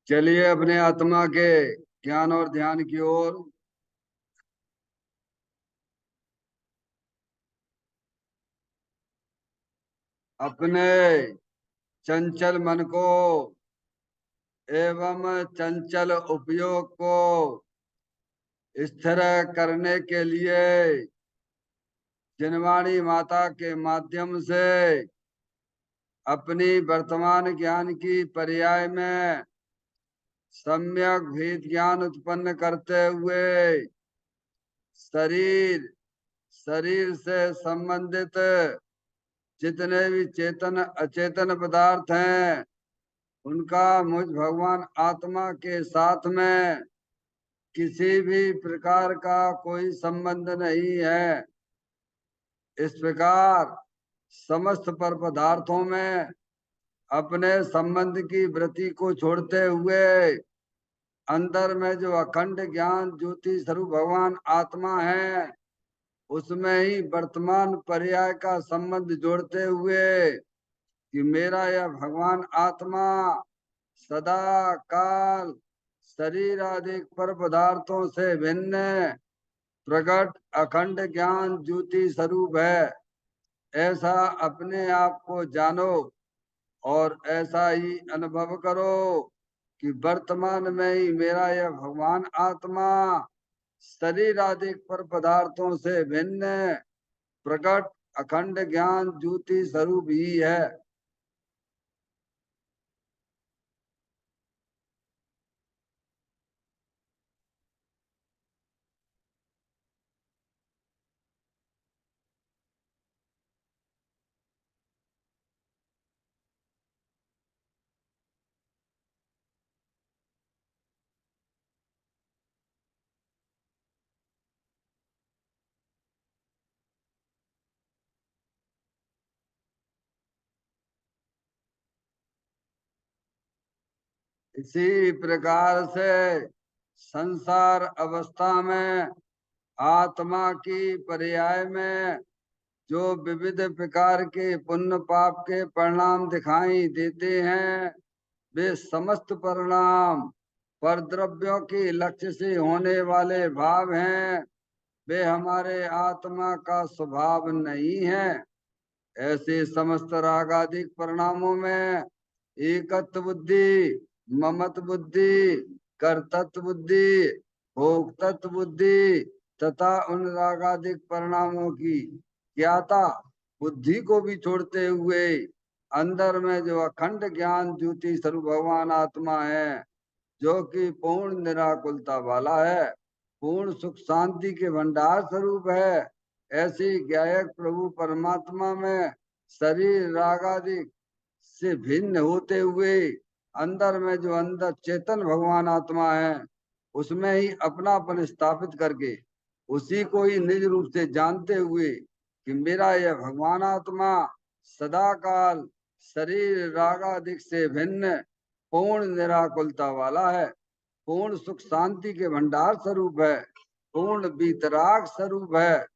चलिए अपने आत्मा के ज्ञान और ध्यान की ओर। अपने चंचल मन को एवं चंचल उपयोग को स्थिर करने के लिए जिनवाणी माता के माध्यम से अपनी वर्तमान ज्ञान की पर्याय में सम्यक भेद ज्ञान उत्पन्न करते हुए शरीर शरीर से संबंधित जितने भी चेतन अचेतन पदार्थ हैं उनका मुझ भगवान आत्मा के साथ में किसी भी प्रकार का कोई संबंध नहीं है। इस प्रकार समस्त पर पदार्थों में अपने संबंध की वृत्ति को छोड़ते हुए अंदर में जो अखंड ज्ञान ज्योति स्वरूप भगवान आत्मा है उसमें ही वर्तमान पर्याय का संबंध जोड़ते हुए कि मेरा यह भगवान आत्मा सदा काल शरीर आदि पर पदार्थों से भिन्न प्रकट अखंड ज्ञान ज्योति स्वरूप है। ऐसा अपने आप को जानो और ऐसा ही अनुभव करो कि वर्तमान में ही मेरा यह भगवान आत्मा शरीर आदि पर पदार्थों से भिन्न प्रकट अखंड ज्ञान ज्योति स्वरूप ही है। इसी प्रकार से संसार अवस्था में आत्मा की पर्याय में जो विविध प्रकार के पुण्य पाप के परिणाम दिखाई देते हैं वे समस्त परिणाम पर द्रव्यों के लक्ष्य से होने वाले भाव हैं। वे हमारे आत्मा का स्वभाव नहीं है। ऐसे समस्त रागादिक परिणामों में एकत्व बुद्धि, ममत्व बुद्धि, कर्तृत्व बुद्धि, भोक्तृत्व बुद्धि तथा उन रागादिक परिणामों की ज्ञाता बुद्धि को भी छोड़ते हुए अंदर में जो अखंड ज्ञान ज्योति स्वरूप भगवान आत्मा है जो कि पूर्ण निराकुलता वाला है, पूर्ण सुख शांति के भंडार स्वरूप है। ऐसी ज्ञायक प्रभु परमात्मा में शरीर रागादि से भिन्न होते हुए अंदर में जो अंदर चेतन भगवान आत्मा है उसमें ही अपनापन स्थापित करके उसी को ही निज रूप से जानते हुए कि मेरा यह भगवान आत्मा सदा काल शरीर रागादिक से भिन्न पूर्ण निराकुलता वाला है, पूर्ण सुख शांति के भंडार स्वरूप है, पूर्ण बीतराग स्वरूप है।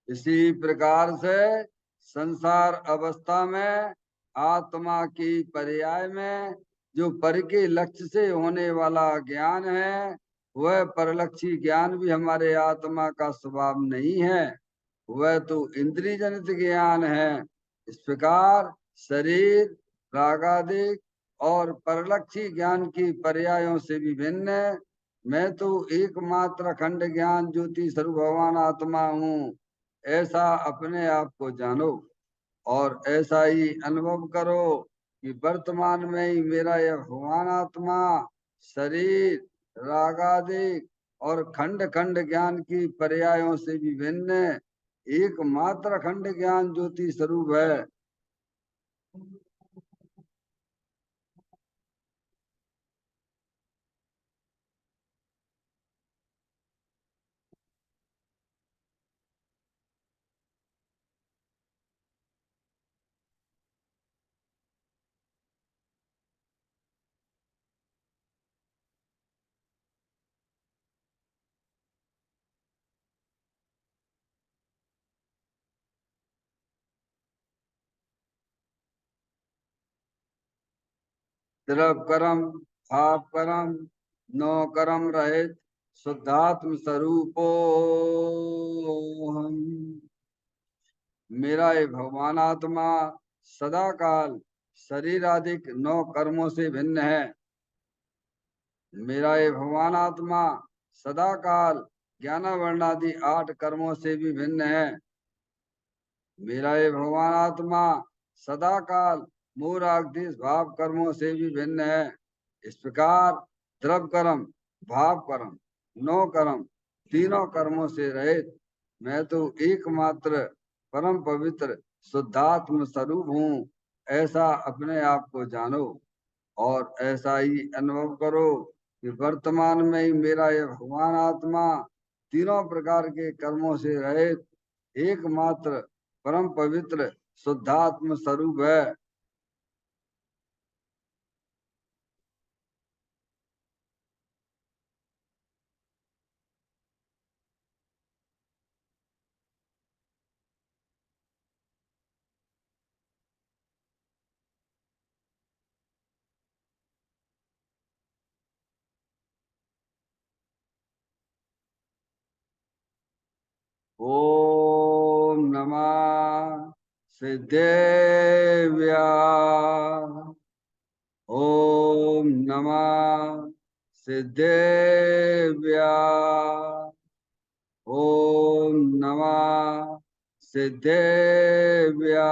इसी प्रकार से संसार अवस्था में आत्मा की पर्याय में जो पर के लक्ष्य से होने वाला ज्ञान है वह परलक्षी ज्ञान भी हमारे आत्मा का स्वभाव नहीं है, वह तो इंद्रिय जनित ज्ञान है। इस प्रकार शरीर रागादिक और परलक्षी ज्ञान की पर्यायों से भी भिन्न मैं तो एकमात्र अखंड ज्ञान ज्योति स्वरूप भगवान आत्मा हूँ। ऐसा अपने आप को जानो और ऐसा ही अनुभव करो कि वर्तमान में ही मेरा यह भगवान आत्मा शरीर, रागादिक और खंड खंड ज्ञान की पर्यायों से भी भिन्न एकमात्र खंड ज्ञान ज्योति स्वरूप है। द्रव कर्म, भाव कर्म, नो कर्म रहित शुद्धात्म स्वरूपो हम। मेरा ये भगवान आत्मा सदा काल शरीर आदि नौ कर्मों से भिन्न है। मेरा ये भगवान आत्मा सदा काल ज्ञान वर्णादि 8 कर्मों से भी भिन्न है। मेरा ये भगवान आत्मा सदा काल मूराग्देश भाव कर्मों से भी भिन्न है। इस प्रकार द्रव कर्म, भाव कर्म, नौ कर्म, तीनों कर्मों से रहित मैं तो एकमात्र परम पवित्र शुद्धात्म स्वरूप हूँ। ऐसा अपने आप को जानो और ऐसा ही अनुभव करो कि वर्तमान में ही मेरा यह भगवान आत्मा तीनों प्रकार के कर्मों से रहित एकमात्र परम पवित्र शुद्धात्म स्वरूप है। ओम नमः सिद्धेव्या। ओम नमः सिद्धेव्या। ओम नमः सिद्धेव्या।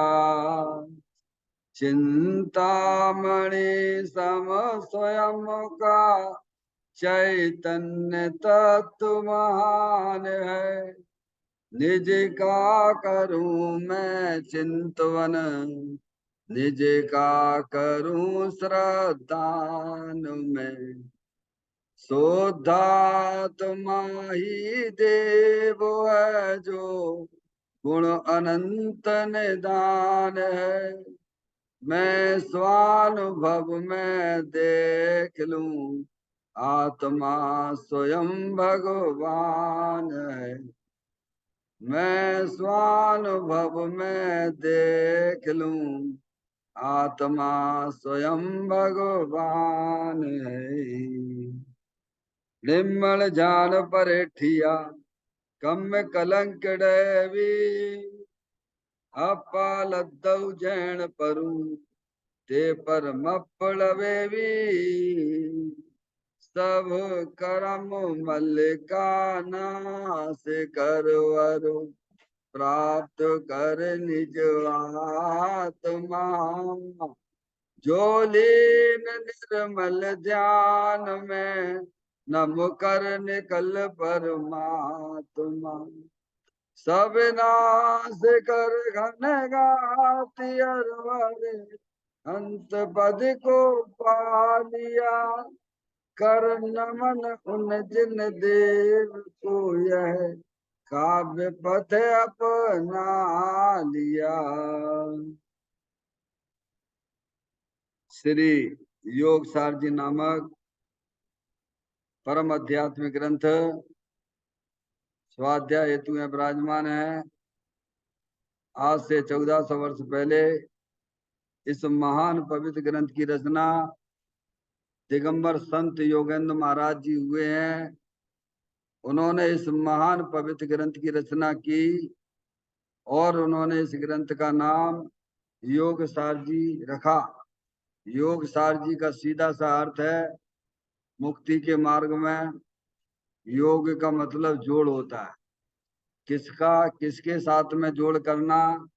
चिंतामणि सम स्वयं का चैतन्य तत्व महान है। निज का करूं मैं चिंतवन, निज का करूं श्रद्धान में। शुद्धात्मा ही देव है जो गुण अनंत निदान है। मैं स्वानुभव में देख लूं आत्मा स्वयं भगवान है। मैं स्वानुभव में देख लूं आत्मा स्वयं भगवान है। निर्मल जान परेठिया कम कलंक डैवी, अपालद्दौ जैन परु ते पर मप्पड़वेवी। सब करम मल्लिका नाश करवरु प्राप्त कर निज आत्मा। जो लीन निर्मल ध्यान में नम कर निकल परमात्मा। सब नाश कर घन गाति अरवर अंत पद को पा लिया। कर नमन उन जिन देव को यह काव्य पथ अपना लिया। श्री योग सारजी नामक परम आध्यात्मिक ग्रंथ स्वाध्याय हेतु में विराजमान है। आज से 1400 वर्ष पहले इस महान पवित्र ग्रंथ की रचना दिगंबर संत योगेंद्र महाराज जी हुए हैं। उन्होंने इस महान पवित्र ग्रंथ की रचना की और उन्होंने इस ग्रंथ का नाम योग सारजी रखा। योग सारजी का सीधा सा अर्थ है मुक्ति के मार्ग में योग का मतलब जोड़ होता है। किसका किसके साथ में जोड़ करना?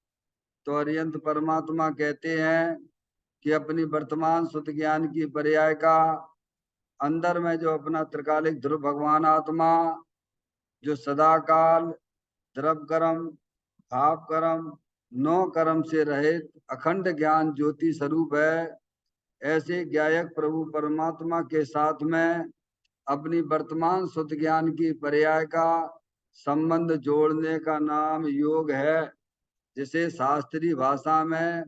तो अरिहंत परमात्मा कहते हैं कि अपनी वर्तमान शुद्ध ज्ञान की पर्याय का अंदर में जो अपना त्रिकालिक ध्रुव भगवान आत्मा, जो सदाकाल द्रव कर्म भाव कर्म नौ कर्म से रहित अखंड ज्ञान ज्योति स्वरूप है, ऐसे ज्ञायक प्रभु परमात्मा के साथ में अपनी वर्तमान शुद्ध ज्ञान की पर्याय का संबंध जोड़ने का नाम योग है, जिसे शास्त्रीय भाषा में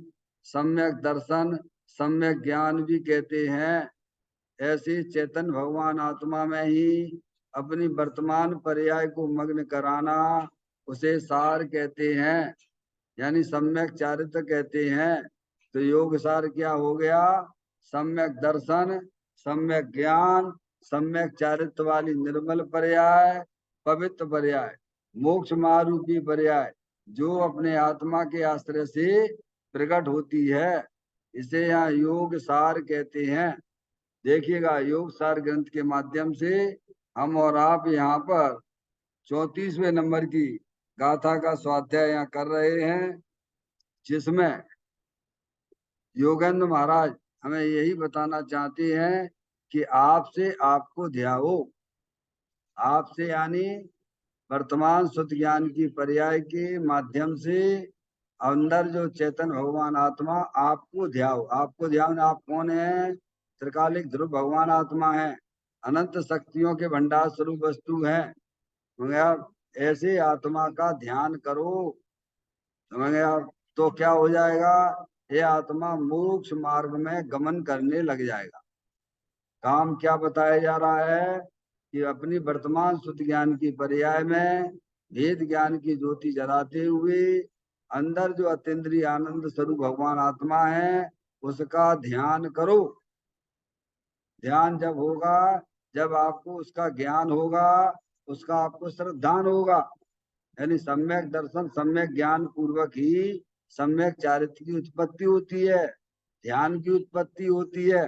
सम्यक दर्शन सम्यक ज्ञान भी कहते हैं। ऐसे चेतन भगवान आत्मा में ही अपनी वर्तमान पर्याय को मग्न कराना उसे सार कहते हैं, यानी सम्यक चारित्र कहते हैं। तो योग सार क्या हो गया? सम्यक दर्शन सम्यक ज्ञान सम्यक चारित्र वाली निर्मल पर्याय, पवित्र पर्याय, मोक्ष मारूपी पर्याय, जो अपने आत्मा के आश्रय से प्रकट होती है, इसे यहाँ योग सार कहते हैं। देखिएगा, योग सार ग्रंथ के माध्यम से हम और आप यहाँ पर 34वें नंबर की गाथा का स्वाध्याय यहाँ कर रहे हैं, जिसमें योगेंद्र महाराज हमें यही बताना चाहते हैं कि आपसे आपको ध्याओ। आपसे यानी वर्तमान शुद्ध ज्ञान की पर्याय के माध्यम से अंदर जो चेतन भगवान आत्मा आपको ध्याओ। आपको ध्यान, आप कौन है? त्रिकालिक ध्रुव भगवान आत्मा है, अनंत शक्तियों के भंडार स्वरूप वस्तु है। आप ऐसे आत्मा का ध्यान करो, समझ गए आप? तो क्या हो जाएगा? ये आत्मा मोक्ष मार्ग में गमन करने लग जाएगा। काम क्या बताया जा रहा है कि अपनी वर्तमान शुद्ध ज्ञान की पर्याय में भेद ज्ञान की ज्योति जलाते हुए अंदर जो अतीन्द्रिय आनंद स्वरूप भगवान आत्मा है, उसका ध्यान करो। ध्यान जब होगा, जब आपको उसका ज्ञान होगा, उसका आपको श्रद्धान होगा, यानी सम्यक दर्शन सम्यक ज्ञान पूर्वक ही सम्यक चारित्र की उत्पत्ति होती है, ध्यान की उत्पत्ति होती है।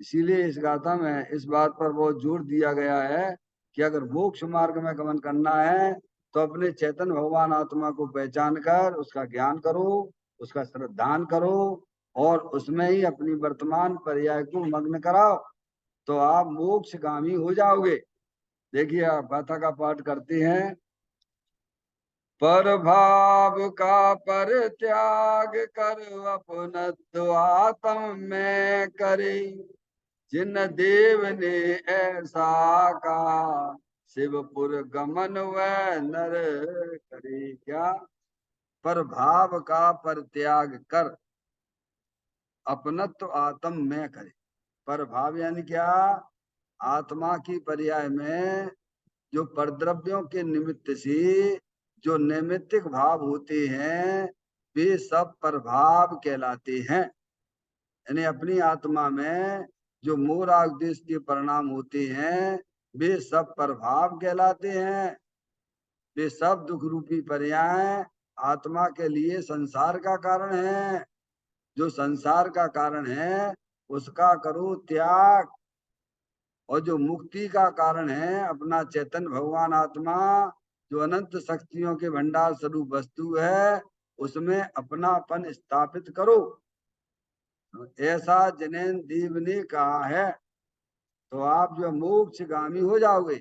इसीलिए इस गाथा में इस बात पर बहुत जोर दिया गया है कि अगर मोक्ष मार्ग में गमन करना है तो अपने चेतन भगवान आत्मा को पहचान कर उसका ज्ञान करो, उसका श्रद्धान करो और उसमें ही अपनी वर्तमान पर्याय को मग्न कराओ, तो आप मोक्षगामी हो जाओगे। देखिए, आप गाथा का पाठ करते हैं। पर भाव का परित्याग कर अपनत्व आत्म में करे, जिन देव ने ऐसा का शिवपुर गमन व नर करे। क्या? पर भाव का परित्याग कर अपनत्व आत्म में करे। पर भाव यानी क्या? आत्मा की पर्याय में जो परद्रव्यों के निमित्त से जो नैमित्तिक भाव होते हैं, वे सब प्रभाव कहलाते हैं। यानी अपनी आत्मा में जो मोह राग द्वेष के परिणाम होते हैं, वे सब प्रभाव कहलाते हैं। वे सब दुख रूपी पर्याय आत्मा के लिए संसार का कारण है। जो संसार का कारण है उसका करो त्याग, और जो मुक्ति का कारण है अपना चेतन भगवान आत्मा, जो अनंत शक्तियों के भंडार स्वरूप वस्तु है, उसमें अपनापन स्थापित करो। ऐसा जैन देव ने कहा है, तो आप जो मोक्षगामी हो जाओगे।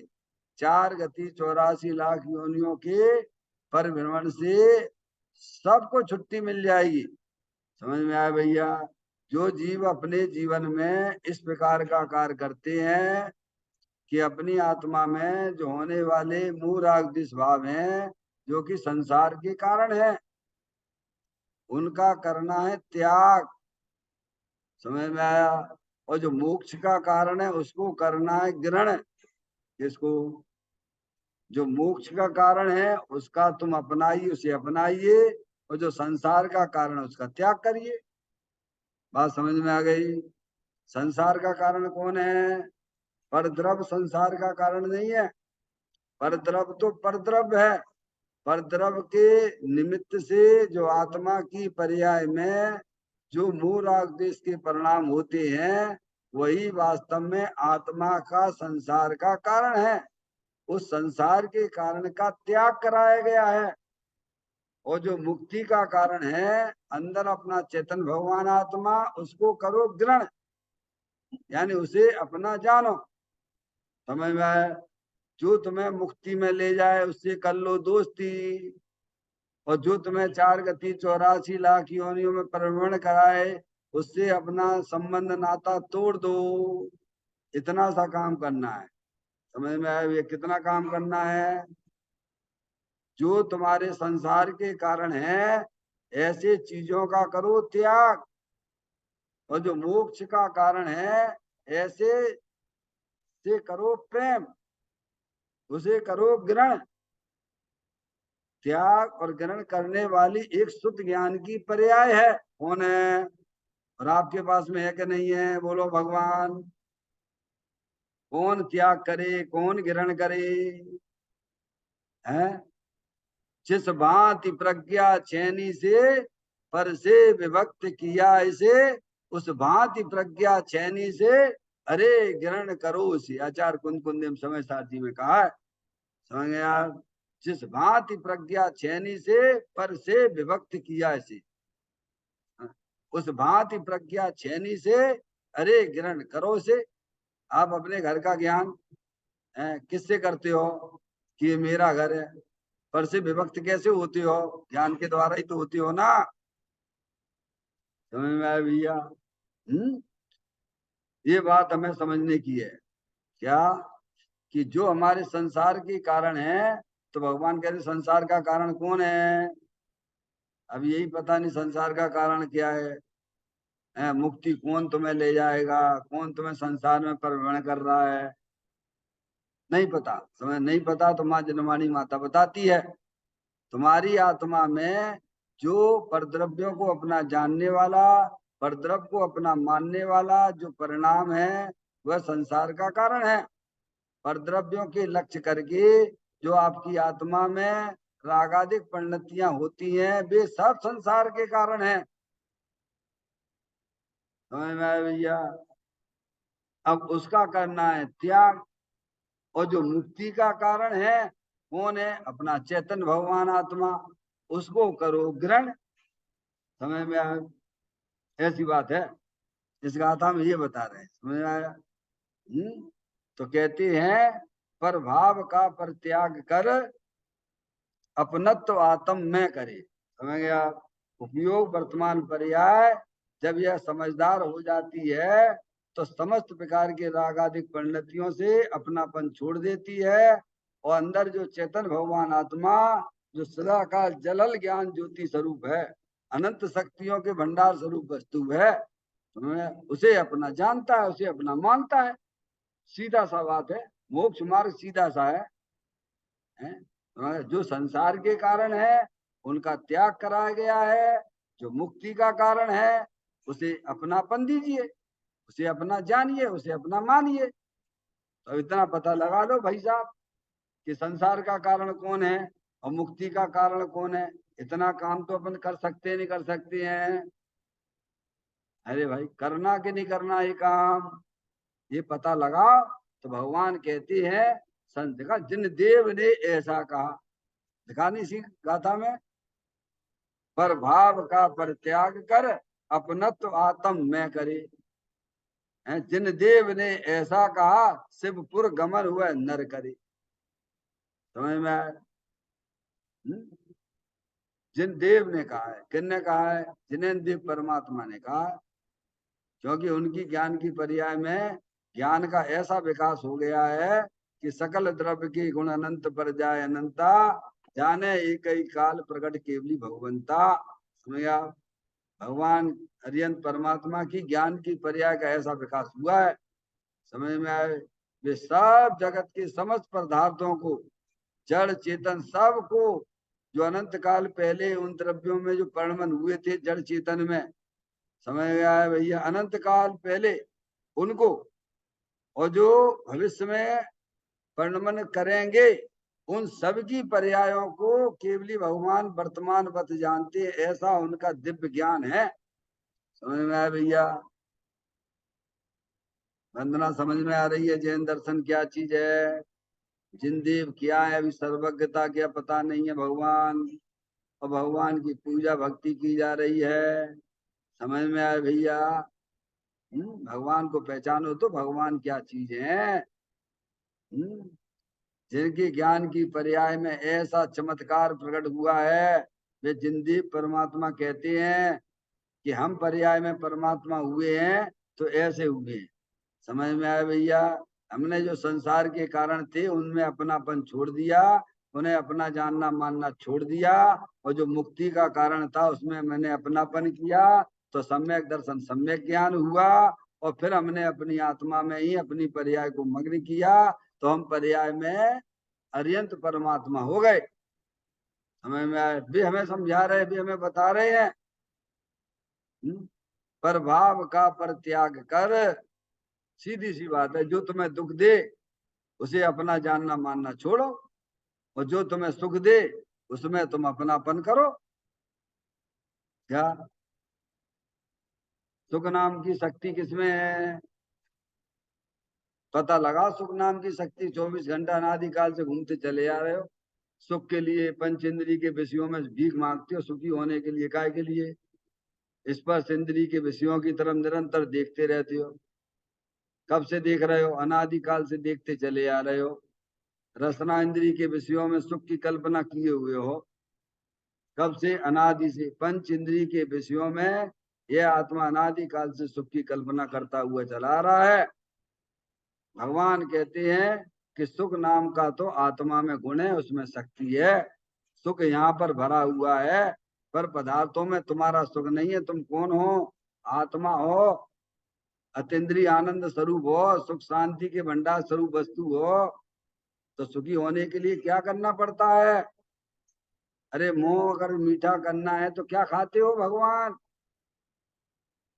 4 गति 84 लाख योनियों के परिभ्रमण से सबको छुट्टी मिल जाएगी। समझ में आया भैया? जो जीव अपने जीवन में इस प्रकार का कार्य करते हैं कि अपनी आत्मा में जो होने वाले मोह राग द्वेष भाव हैं, जो कि संसार के कारण है, उनका करना है त्याग। समझ में आया? और जो मोक्ष का कारण है उसको करना है ग्रहण। किसको? जो मोक्ष का कारण है उसका तुम अपनाइए, उसे अपनाइए, और जो संसार का कारण है उसका त्याग करिए। बात समझ में आ गई? संसार का कारण कौन है? परद्रव्य संसार का कारण नहीं है। परद्रव्य तो परद्रव्य है। परद्रव्य के निमित्त से जो आत्मा की पर्याय में जो मोह राग द्वेष के परिणाम होते हैं, वही वास्तव में आत्मा का संसार का कारण है। उस संसार के कारण का त्याग कराया गया है। और जो मुक्ति का कारण है अंदर अपना चेतन भगवान आत्मा, उसको करो ग्रहण। यानी उसे अपना जानो। समझ में आया? जो तुम्हें मुक्ति में ले जाए उससे कर लो दोस्ती, और जो तुम्हें 4 गति 84 लाख योनियों में परिभ्रमण कराए उससे अपना संबंध नाता तोड़ दो। इतना सा काम करना है। समझ में आया? ये कितना काम करना है? जो तुम्हारे संसार के कारण है ऐसे चीजों का करो त्याग, और जो मोक्ष का कारण है ऐसे से करो प्रेम, उसे करो ग्रहण। त्याग और ग्रहण करने वाली एक शुद्ध ज्ञान की पर्याय है। कौन है? और आपके पास में है कि नहीं है? बोलो भगवान। कौन त्याग करे, कौन ग्रहण करे? है जिस भांति प्रज्ञा छेनी से पर से विभक्त किया इसे, उस भांति प्रज्ञा छेनी से अरे ग्रहण करो उसे। आचार्य कुंद समय सारथी में कहा है। समझ गए आप? जिस भांति प्रज्ञा छेनी से पर से विभक्त किया इसे, उस भांति प्रज्ञा छेनी से अरे ग्रहण करो से। आप अपने घर का ज्ञान किससे करते हो कि ये मेरा घर है? पर से विभक्त कैसे होते हो? ज्ञान के द्वारा ही तो होते हो ना। समझ में आया भैया? ये बात हमें समझने की है। क्या? कि जो हमारे संसार के कारण है, तो भगवान कहते संसार का कारण कौन है? अब यही पता नहीं संसार का कारण क्या है। मुक्ति कौन तुम्हें ले जाएगा, कौन तुम्हें संसार में परिभ्रमण कर रहा है, नहीं पता। तुम्हें नहीं पता तो माँ जनमानी माता बताती है। तुम्हारी आत्मा में जो परद्रव्यों को अपना जानने वाला, परद्रव्य को अपना मानने वाला जो परिणाम है वह संसार का कारण है। परद्रव्यों के लक्ष्य करके जो आपकी आत्मा में रागादिक परिणतियां होती हैं वे सब संसार के कारण है। समझ में आया भैया? अब उसका करना है त्याग, और जो मुक्ति का कारण है कौन है? अपना चैतन्य भगवान आत्मा, उसको करो ग्रहण। समझ में आया? ऐसी बात है। इस गाथा में ये बता रहे हैं। समझ में आया? तो कहते हैं पर भाव का परित्याग कर अपनत्व आत्म में करे। समझ गया? उपयोग वर्तमान पर्याय जब यह समझदार हो जाती है तो समस्त प्रकार के रागादिक परिणतियों से अपनापन छोड़ देती है, और अंदर जो चेतन भगवान आत्मा जो सदा का जलल ज्ञान ज्योति स्वरूप है, अनंत शक्तियों के भंडार स्वरूप वस्तु है, उसे अपना जानता है, उसे अपना मानता है। सीधा सा बात है। मोक्ष मार्ग सीधा सा है। जो संसार के कारण है उनका त्याग कराया गया है, जो मुक्ति का कारण है उसे अपनापन दीजिए, उसे अपना जानिए, उसे अपना मानिए। तो इतना पता लगा लो भाई साहब कि संसार का कारण कौन है और मुक्ति का कारण कौन है। इतना काम तो अपन कर सकते नहीं कर सकते हैं। अरे भाई करना कि नहीं करना ये काम, ये पता लगा। तो भगवान कहते हैं संत का जिन देव ने ऐसा कहा, दिखा नहीं सी गाथा में, पर भाव का परित्याग कर अपनत्व आत्म में करे। जिन देव ने ऐसा कहा शिवपुर गमन हुआ नर करे। समझ में आया? जिन देव ने कहा है, किसने कहा है? जिनेन्द्र देव परमात्मा ने कहा, क्योंकि उनकी ज्ञान की पर्याय में ज्ञान का ऐसा विकास हो गया है कि सकल द्रव्य की गुण अनंत पर जाए अनंता, जाने एक ही काल प्रकट केवली भगवंता। समझा? भगवान हरियंत परमात्मा की ज्ञान की पर्याय का ऐसा विकास हुआ है। समझ में आए? वे सब जगत के समस्त पदार्थों को, जड़ चेतन सबको, जो अनंत काल पहले उन द्रव्यों में जो परिणमन हुए थे जड़ चेतन में, समझ गया है भैया? अनंत काल पहले उनको, और जो भविष्य में परिणमन करेंगे उन सब की पर्यायों को केवली भगवान वर्तमान वत जानते, ऐसा उनका दिव्य ज्ञान है। समझ में आया भैया? वंदना समझ में आ रही है? जैन दर्शन क्या चीज है, जिनदेव क्या है, अभी सर्वज्ञता क्या पता नहीं है भगवान, और भगवान की पूजा भक्ति की जा रही है। समझ में आया भैया? भगवान को पहचानो तो भगवान क्या चीज है। जिनकी ज्ञान की पर्याय में ऐसा चमत्कार प्रकट हुआ है, वे जिंदगी परमात्मा कहते हैं कि हम पर्याय में परमात्मा हुए हैं तो ऐसे हुए हैं। समझ में आया भैया? हमने जो संसार के कारण थे उनमें अपनापन छोड़ दिया, उन्हें अपना जानना मानना छोड़ दिया, और जो मुक्ति का कारण था उसमें मैंने अपनापन किया, तो सम्यक दर्शन सम्यक ज्ञान हुआ, और फिर हमने अपनी आत्मा में ही अपनी पर्याय को मग्न किया, तो हम पर्याय में अरियंत परमात्मा हो गए। हमें भी हमें समझा रहे, भी हमें बता रहे हैं। पर भाव का परित्याग कर, सीधी सी बात है, जो तुम्हें दुख दे उसे अपना जानना मानना छोड़ो, और जो तुम्हें सुख दे उसमें तुम अपनापन करो। क्या सुख नाम की शक्ति किसमें है? पता लगा, सुख नाम की शक्ति 24 घंटा अनादिकाल से घूमते चले आ रहे हो। सुख के लिए पंच इंद्री के विषयों में भीख मांगते हो, सुखी होने के लिए काय के लिए? स्पर्श इंद्री के विषयों की तरफ निरंतर देखते रहते हो। कब से देख रहे हो? अनादिकाल से देखते चले आ रहे हो। रसना इंद्री के विषयों में सुख की कल्पना किए हुए हो। कब से? अनादि से। पंच इंद्री के विषयों में यह आत्मा अनादिकाल से सुख की कल्पना करता हुआ चला रहा है। भगवान कहते हैं कि सुख नाम का तो आत्मा में गुण है, उसमें शक्ति है। सुख यहाँ पर भरा हुआ है, पर पदार्थों में तुम्हारा सुख नहीं है। तुम कौन हो? आत्मा हो, अतीन्द्रिय आनंद स्वरूप हो, सुख शांति के भंडार स्वरूप वस्तु हो। तो सुखी होने के लिए क्या करना पड़ता है? अरे मोह अगर मीठा करना है तो क्या खाते हो भगवान?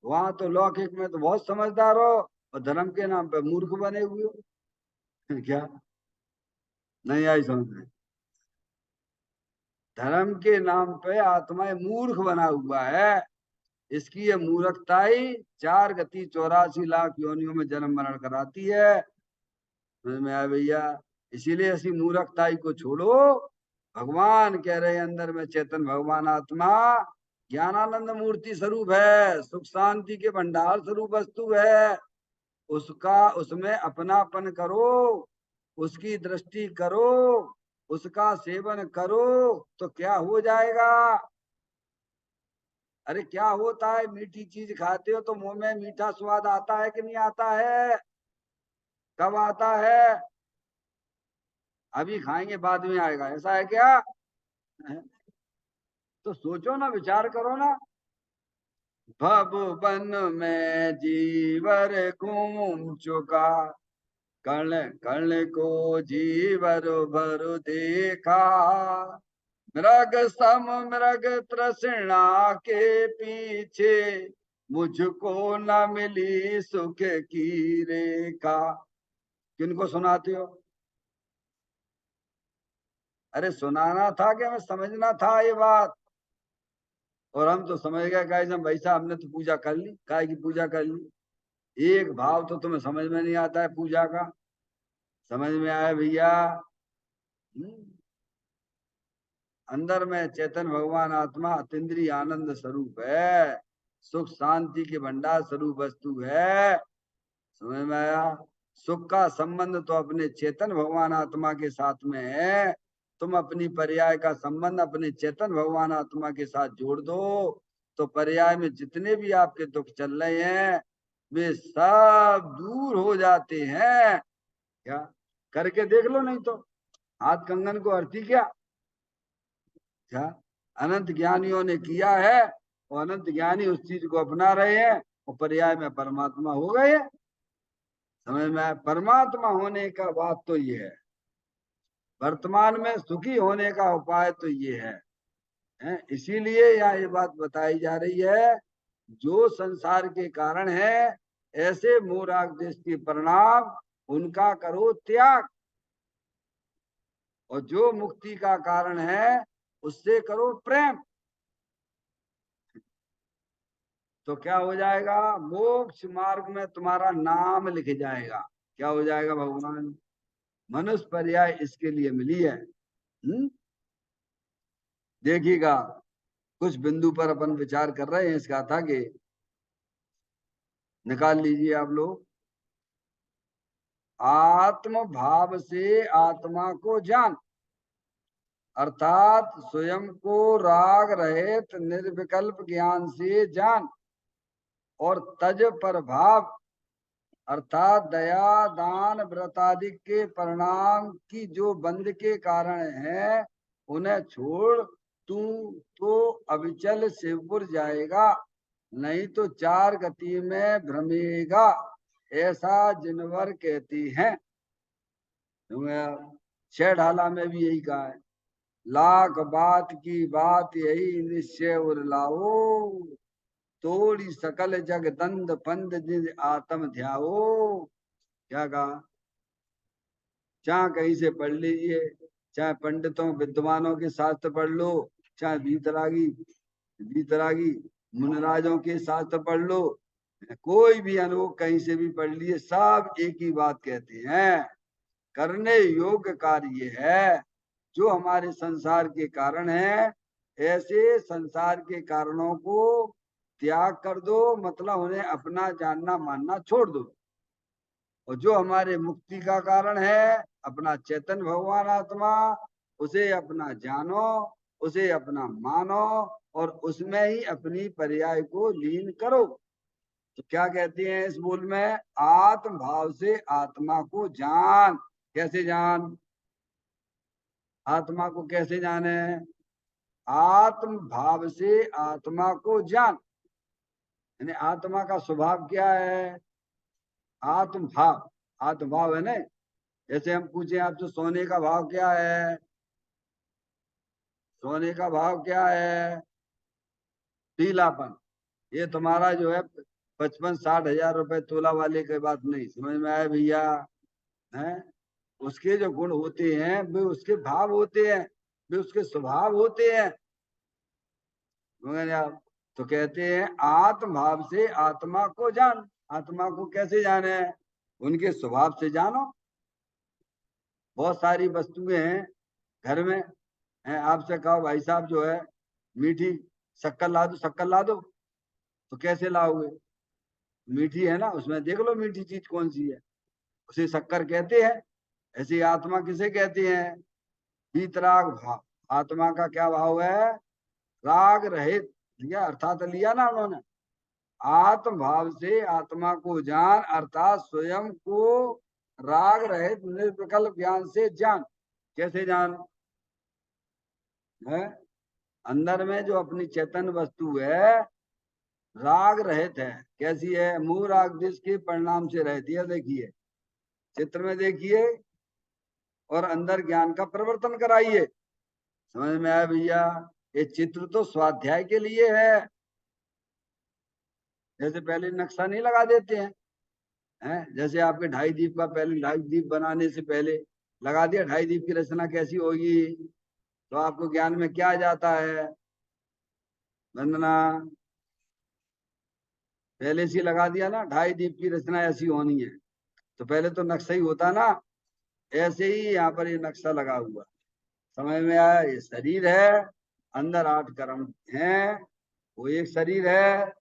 वहां तो लौकिक में तो बहुत समझदार हो, और धर्म के नाम पे मूर्ख बने हुए हो। क्या नहीं आई समझ में? धर्म के नाम पे आत्मा मूर्ख बना हुआ है। इसकी ये मूर्खता ही 4 गति 84 लाख योनियों में जन्म मरण कराती है। समझ में आया भैया? इसीलिए ऐसी मूर्खताई को छोड़ो। भगवान कह रहे हैं अंदर में चेतन भगवान आत्मा ज्ञानानंद मूर्ति स्वरूप है, सुख शांति के भंडार स्वरूप वस्तु है। उसका उसमें अपनापन करो, उसकी दृष्टि करो, उसका सेवन करो, तो क्या हो जाएगा? अरे क्या होता है? मीठी चीज खाते हो तो मुंह में मीठा स्वाद आता है कि नहीं आता है? कब आता है? अभी खाएंगे बाद में आएगा, ऐसा है क्या? तो सोचो ना, विचार करो ना। भवन में जीवर घूम चुका, कण कण को जीवर भर देखा, मृग सम मृग तृष्णा के पीछे, मुझको न मिली सुख की रेखा। किनको सुनाते हो? अरे सुनाना था कि हमें समझना था ये बात? और हम तो समझ गए, कहे जब भाई साहब हमने तो पूजा कर ली, काय की पूजा कर ली। एक भाव तो तुम्हें समझ में नहीं आता है पूजा का। समझ में आया भैया? हम्म। अंदर में चैतन्य भगवान आत्मा अतीन्द्रिय आनंद स्वरूप है, सुख शांति के भंडार स्वरूप वस्तु है। समझ में आया? सुख का संबंध तो अपने चेतन भगवान आत्मा के साथ में है। तुम अपनी पर्याय का संबंध अपने चेतन भगवान आत्मा के साथ जोड़ दो, तो पर्याय में जितने भी आपके दुख चल रहे हैं वे सब दूर हो जाते हैं। क्या? करके देख लो, नहीं तो हाथ कंगन को अर्थी क्या? क्या? अनंत ज्ञानियों ने किया है, और अनंत ज्ञानी उस चीज को अपना रहे हैं, और पर्याय में परमात्मा हो गए। समझ में आया? परमात्मा होने का बात तो ये है। वर्तमान में सुखी होने का उपाय तो ये है? इसीलिए यहाँ ये बात बताई जा रही है, जो संसार के कारण है ऐसे मोराग देश के परिणाम, उनका करो त्याग, और जो मुक्ति का कारण है उससे करो प्रेम। तो क्या हो जाएगा? मोक्ष मार्ग में तुम्हारा नाम लिख जाएगा। क्या हो जाएगा भगवान? मनुष्य पर्याय इसके लिए मिली है। देखिएगा, कुछ बिंदु पर अपन विचार कर रहे हैं इस गाथा के। निकाल लीजिए आप लोग। आत्म भाव से आत्मा को जान, अर्थात स्वयं को राग रहित निर्विकल्प ज्ञान से जान, और तज पर भाव अर्थात दया दान व्रत आदि के परिणाम की जो बंध के कारण है उन्हें छोड़ तू तो अविचल शिवपुर जाएगा, नहीं तो चार गति में भ्रमेगा, ऐसा जिनवर कहती हैं। छह ढाला में भी यही कहा है, लाख बात की बात यही निश्चय उर लाओ, तोड़ी सकल जग दंड फंद जिन आत्म ध्याओ। क्या कहा? चाहे कहीं से पढ़ लीजिए, चाहे पंडितों विद्वानों के शास्त्र पढ़ लो, चाहे भीतरागी मुनराजों के शास्त्र पढ़ लो, कोई भी अनुभव कहीं से भी पढ़ लिए, सब एक ही बात कहते हैं, करने योग्य कार्य है जो हमारे संसार के कारण है। ऐसे संसार के कारणों को त्याग कर दो, मतलब उन्हें अपना जानना मानना छोड़ दो, और जो हमारे मुक्ति का कारण है अपना चेतन भगवान आत्मा, उसे अपना जानो, उसे अपना मानो, और उसमें ही अपनी पर्याय को लीन करो। तो क्या कहते हैं इस बोल में? आत्म भाव से आत्मा को जान। कैसे जान? आत्मा को कैसे जाने? आत्म भाव से आत्मा को जान, यानी आत्मा का स्वभाव क्या है? आत्म भाव, आत्म भाव है ना। जैसे हम पूछे आपसे सोने का भाव क्या है? सोने का भाव क्या है? पीलापन। ये तुम्हारा जो है 55-60 हजार रुपए तोला वाले की बात नहीं, समझ में आया भैया? है, उसके जो गुण होते हैं वे उसके भाव होते हैं, वे उसके स्वभाव होते हैं। आप तो कहते हैं आत्म भाव से आत्मा को जान। आत्मा को कैसे जाने? उनके स्वभाव से जानो। बहुत सारी वस्तुएं हैं घर में, हैं, आपसे कहो भाई साहब जो है मीठी शक्कर ला दो, शक्कर ला दो, तो कैसे लाओगे? मीठी है ना, उसमें देख लो मीठी चीज कौन सी है, उसे शक्कर कहते हैं। ऐसी आत्मा किसे कहते हैं? वीतराग भाव। आत्मा का क्या भाव है? राग रहित। लिया अर्थात लिया ना उन्होंने, आत्म भाव से आत्मा को जान, अर्थात स्वयं को राग रहित निर्विकल्प ज्ञान से जान। कैसे जान है? अंदर में जो अपनी चेतन वस्तु है राग रहित है। कैसी है? मूल राग जिसके परिणाम से रहती है। देखिए चित्र में देखिए, और अंदर ज्ञान का परिवर्तन कराइए। समझ में आया भैया? ये चित्र तो स्वाध्याय के लिए है। जैसे पहले नक्शा नहीं लगा देते हैं, जैसे आपके ढाई दीप का पहले, ढाई दीप बनाने से पहले लगा दिया ढाई दीप की रचना कैसी होगी, तो आपको ज्ञान में क्या आ जाता है? वंदना, पहले से लगा दिया ना ढाई दीप की रचना ऐसी होनी है, तो पहले तो नक्शा ही होता ना। ऐसे ही यहाँ पर ये नक्शा लगा हुआ। समझ में आया? ये शरीर है, अंदर 8 कर्म हैं, वो एक शरीर है,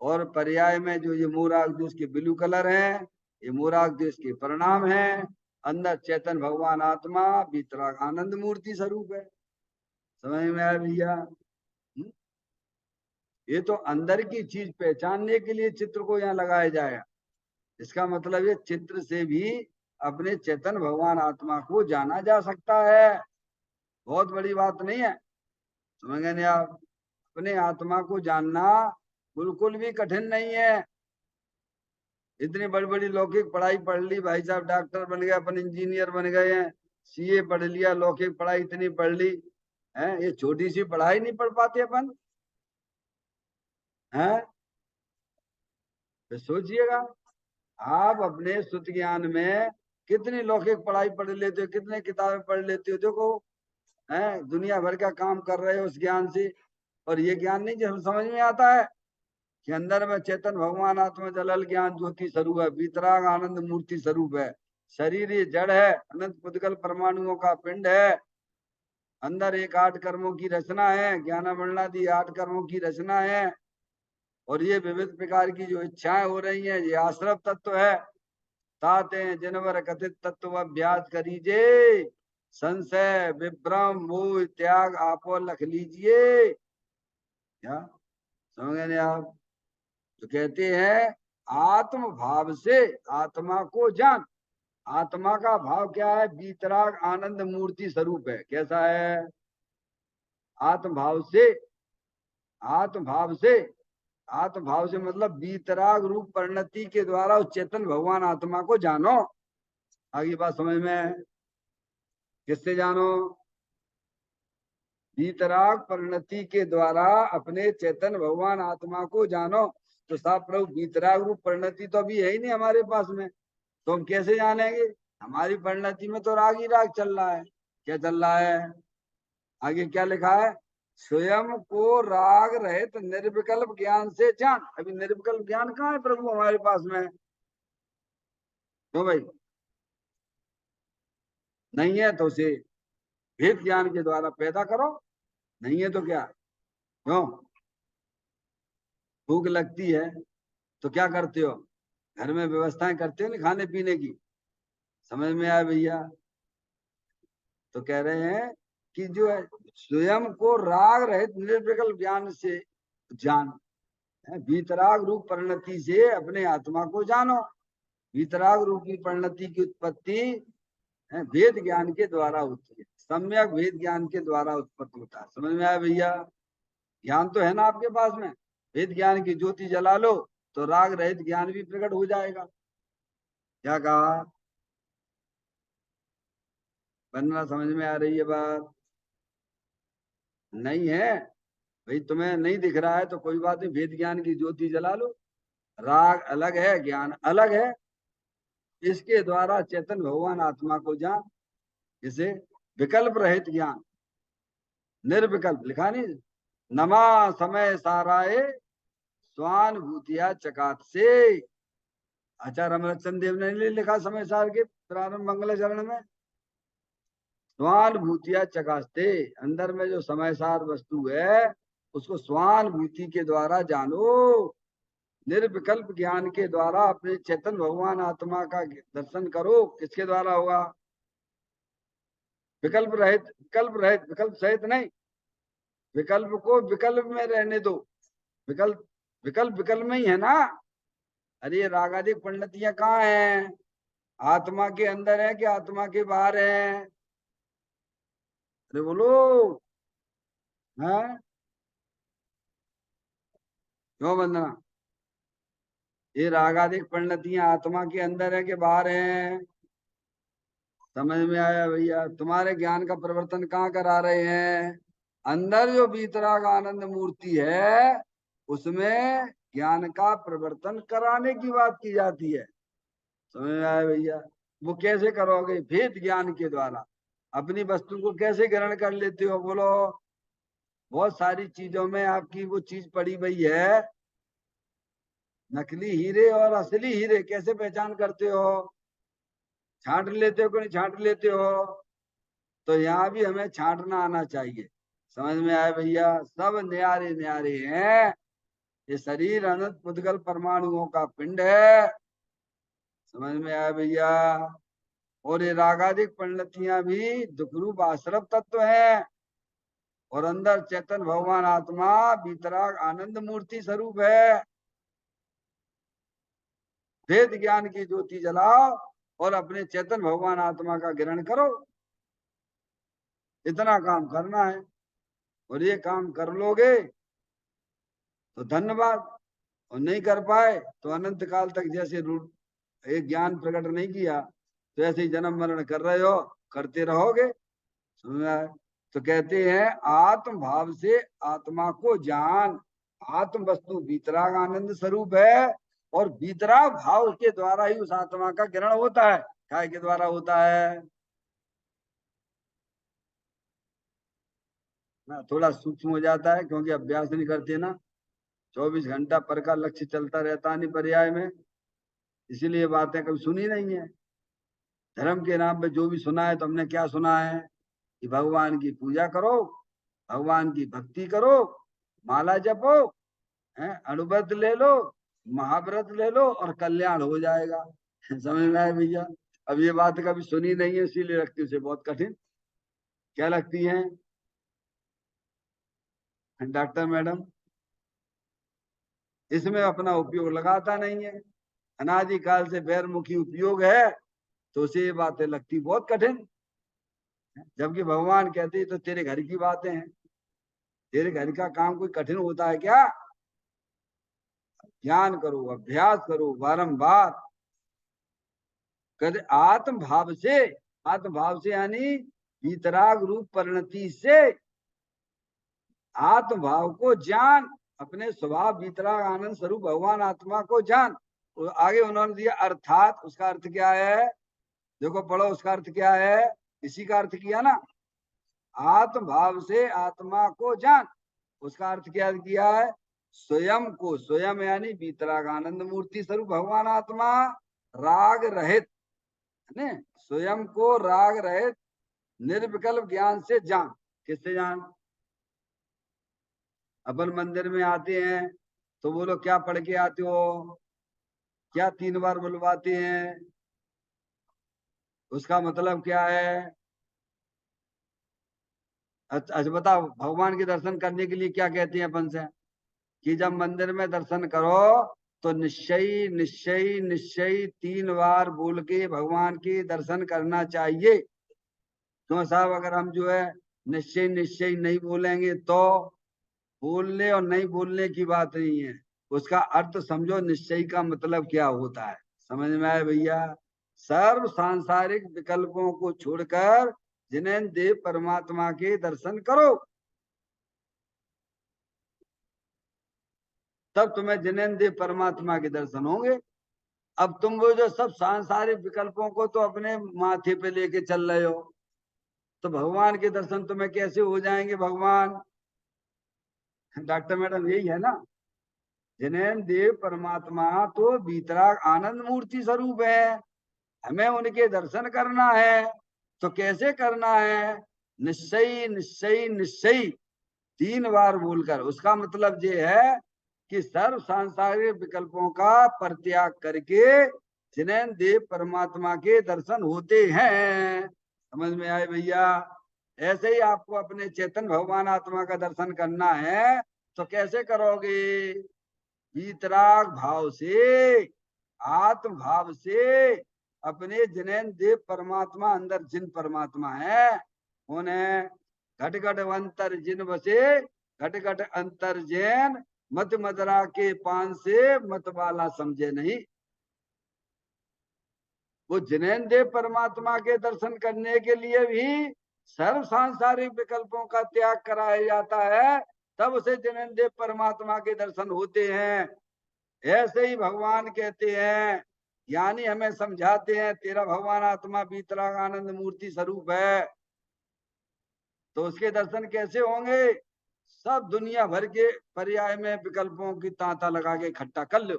और पर्याय में जो ये मोराग देश के ब्लू कलर हैं, ये मोराग देश के परिणाम हैं। अंदर चेतन भगवान आत्मा वितराग आनंद मूर्ति स्वरूप है। समझ में आया भैया? ये तो अंदर की चीज पहचानने के लिए चित्र को यहाँ लगाया जाएगा। इसका मतलब ये चित्र से भी अपने चेतन भगवान आत्मा को जाना जा सकता है। बहुत बड़ी बात नहीं है, समझ गए नहीं आप? अपने आत्मा को जानना बिल्कुल भी कठिन नहीं है। इतनी बड़ी बड़ी लौकिक पढ़ाई पढ़ ली, भाई साहब डॉक्टर बन गए, अपन इंजीनियर बन गए हैं, सीए पढ़ लिया, लौकिक पढ़ाई इतनी पढ़ ली है, ये छोटी सी पढ़ाई नहीं पढ़ पाते अपन हैं? तो सोचिएगा आप अपने श्रुति ज्ञान में कितनी लौकिक पढ़ाई पढ़ लेते हो, कितने किताबें पढ़ लेते हो, देखो है दुनिया भर का काम कर रहे हो उस ज्ञान से, और ये ज्ञान नहीं जो समझ में आता है कि अंदर में चेतन भगवान आत्मा जलल ज्ञान ज्योति स्वरूप है, वितराग आनंद मूर्ति स्वरूप है। शरीर ये जड़ है, अनंत पुद्गल परमाणुओं का पिंड है। अंदर एक 8 कर्मों की रचना है, ज्ञान वर्णादि 8 कर्मों की रचना है। और ये विविध प्रकार की जो इच्छाएं हो रही हैं, ये आश्रव तत्व है। ताते जिनवर कथित तत्व अभ्यास करीजे, संशय विभ्रम मोह त्याग आपो लख लीजिए। क्या समझ गए आप? तो कहते हैं आत्म भाव से आत्मा को जान। आत्मा का भाव क्या है? बीतराग आनंद मूर्ति स्वरूप है। कैसा है? आत्म भाव से, आत्म भाव से, आत्म भाव से मतलब बीतराग रूप परिणति के द्वारा उस चेतन भगवान आत्मा को जानो। आगे बात समझ में? किससे जानो? बीतराग परिणति के द्वारा अपने चेतन भगवान आत्मा को जानो। तो साहब प्रभु बीतराग रूप परिणति तो अभी है ही नहीं हमारे पास में, तो हम कैसे जानेंगे? हमारी परिणति में तो राग ही राग चल रहा है। क्या चल रहा है? आगे क्या लिखा है? स्वयं को राग रहित निर्विकल्प ज्ञान से जान। अभी निर्विकल्प ज्ञान कहाँ है प्रभु हमारे पास में? क्यों भाई? नहीं है तो उसे भेद ज्ञान के द्वारा पैदा करो। नहीं है तो क्या? क्यों? भूख लगती है तो क्या करते हो? घर में व्यवस्थाएं करते हो ना खाने पीने की। समझ में आया भैया? तो कह रहे हैं कि जो है स्वयं को राग रहित निर्विकल्प ज्ञान से जान, वीतराग रूप परिणति से अपने आत्मा को जानो। वीतराग रूप की परिणति की उत्पत्ति वेद ज्ञान के द्वारा होती है। सम्यक वेद ज्ञान के द्वारा उत्पत्ति होता है। समझ में आया भैया? ज्ञान तो है ना आपके पास में? वेद ज्ञान की ज्योति जला लो तो राग रहित ज्ञान भी प्रकट हो जाएगा। क्या कहा? बनना समझ में आ रही है बात? नहीं है भाई? तुम्हें नहीं दिख रहा है तो कोई बात नहीं, वेद ज्ञान की ज्योति जला लो। राग अलग है, ज्ञान अलग है। इसके द्वारा चेतन भगवान आत्मा को जान। इसे विकल्प रहित ज्ञान, निर्विकल्प लिखा नहीं, नमा समय साराए स्वानुभूतिया चकात से। आचार्य रमरचंद देव ने नहीं लिखा समय सार के प्रारंभ मंगल चरण में? स्वानुभूतिया चकास्ते, अंदर में जो समय सार वस्तु है उसको स्वानुभूति के द्वारा जानो। निर्विकल्प ज्ञान के द्वारा अपने चेतन भगवान आत्मा का दर्शन करो। किसके द्वारा होगा? विकल्प रहित, विकल्प रहित, विकल्प सहित नहीं। विकल्प को विकल्प में रहने दो। विकल्प विकल्प विकल्प में ही है ना। अरे ये रागादिक परिणतियां कहाँ हैं? आत्मा के अंदर है कि आत्मा के बाहर है? अरे बोलो। हाँ क्यों वंदना? ये रागादिक परिणतियां आत्मा के अंदर है कि बाहर है? समझ में आया भैया? तुम्हारे ज्ञान का परिवर्तन कहाँ करा रहे हैं? अंदर जो बीतराग आनंद मूर्ति है उसमें ज्ञान का परिवर्तन कराने की बात की जाती है। समझ में आया भैया? वो कैसे करोगे? भेद ज्ञान के द्वारा। अपनी वस्तु को कैसे ग्रहण कर लेते हो? बोलो। बहुत सारी चीजों में आपकी वो चीज पड़ी हुई है। नकली हीरे और असली हीरे कैसे पहचान करते हो? छांट लेते हो कि नहीं छांट लेते हो? तो यहाँ भी हमें छांटना आना चाहिए। समझ में आया भैया? सब न्यारे न्यारे हैं। ये शरीर अनंत पुद्गल परमाणुओं का पिंड है। समझ में आया भैया? और ये रागादिक परिणतियां भी दुखरूप आश्रव तत्व है। और अंदर चेतन भगवान आत्मा बीतराग आनंद मूर्ति स्वरूप है। वेद ज्ञान की ज्योति जलाओ और अपने चेतन भगवान आत्मा का ग्रहण करो। इतना काम करना है। और ये काम कर लोगे तो धन्यवाद। और नहीं कर पाए तो अनंत काल तक जैसे एक ज्ञान प्रकट नहीं किया तो ऐसे ही जन्म मरण कर रहे हो, करते रहोगे। समझ में आए? तो कहते हैं आत्म भाव से आत्मा को जान। आत्म वस्तु बीतराग आनंद स्वरूप है और बीतराग भाव के द्वारा ही उस आत्मा का ग्रहण होता है। काय के द्वारा होता है ना? थोड़ा सूक्ष्म हो जाता है क्योंकि अभ्यास नहीं करते ना। 24 घंटा पर का लक्ष्य चलता रहता नहीं पर्याय में, इसीलिए बातें कभी सुनी नहीं है। धर्म के नाम पे जो भी सुना है तो हमने क्या सुना है कि भगवान की पूजा करो, भगवान की भक्ति करो, माला जपो, है, अणुव्रत ले लो, महाव्रत ले लो और कल्याण हो जाएगा। समझ में आए भैया? अब ये बात कभी सुनी नहीं है, इसीलिए लगती उसे बहुत कठिन। क्या लगती है डॉक्टर मैडम? इसमें अपना उपयोग लगाता नहीं है, अनादिकाल से बैरमुखी उपयोग है, तो उसे ये बातें लगती बहुत कठिन। जबकि भगवान कहते तो तेरे घर की बातें हैं, तेरे घर का काम कोई कठिन होता है क्या? ज्ञान करो, अभ्यास करो बारंबार। कहते आत्म भाव से, आत्म भाव से यानी वितराग रूप परिणति से आत्म भाव को जान, अपने स्वभाव वितराग आनंद स्वरूप भगवान आत्मा को जान। तो आगे उन्होंने दिया अर्थात, उसका अर्थ क्या है? देखो पढ़ो, उसका अर्थ क्या है? इसी का अर्थ किया ना, आत्म भाव से आत्मा को जान। उसका अर्थ क्या किया है? स्वयं को, स्वयं यानी वितराग आनंद मूर्ति स्वरूप भगवान आत्मा राग रहित, है स्वयं को राग रहित निर्विकल्प ज्ञान से जान। किससे जान? अपन मंदिर में आते हैं तो बोलो क्या पढ़ के आते हो, क्या 3 बार बुलवाते हैं, उसका मतलब क्या है? अच्छा बताओ, भगवान के दर्शन करने के लिए क्या कहते हैं अपन से? कि जब मंदिर में दर्शन करो तो निश्चय निश्चय निश्चय 3 बार बोल के भगवान के दर्शन करना चाहिए। क्यों साहब? अगर हम जो है निश्चय निश्चय नहीं बोलेंगे तो, बोलने और नहीं बोलने की बात नहीं है, उसका अर्थ समझो निश्चय का मतलब क्या होता है। समझ में आए भैया? सर्व सांसारिक विकल्पों को छोड़कर जिन्हें देव परमात्मा के दर्शन करो, तब तुम्हें जिनेन देव परमात्मा के दर्शन होंगे। अब तुम वो जो सब सांसारिक विकल्पों को तो अपने माथे पे लेके चल रहे हो, तो भगवान के दर्शन तुम्हें कैसे हो जाएंगे? भगवान डॉक्टर मैडम यही है ना, जिनेन देव परमात्मा तो वितराग आनंद मूर्ति स्वरूप है, हमें उनके दर्शन करना है। तो कैसे करना है? निश्चय निश्चय निश्चय 3 बार बोलकर। उसका मतलब ये है कि सर्व सांसारिक विकल्पों का परित्याग करके जिन्हें देव परमात्मा के दर्शन होते हैं। समझ में आए भैया? ऐसे ही आपको अपने चेतन भगवान आत्मा का दर्शन करना है, तो कैसे करोगे? वीतराग भाव से, आत्म भाव से अपने जिनेन देव परमात्मा अंदर जिन परमात्मा है उन्हें घट घट अंतर जिन बसे, घट घट अंतर जैन मत मदरा के पान से मत वाला समझे नहीं। वो जिनेन देव परमात्मा के दर्शन करने के लिए भी सर्व सांसारिक विकल्पों का त्याग कराया जाता है, तब उसे जिनेन देव परमात्मा के दर्शन होते हैं। ऐसे ही भगवान कहते हैं, यानी हमें समझाते हैं, तेरा भगवान आत्मा वितराग आनंद मूर्ति स्वरूप है, तो उसके दर्शन कैसे होंगे? सब दुनिया भर के पर्याय में विकल्पों की तांता लगा के इकट्ठा कर लो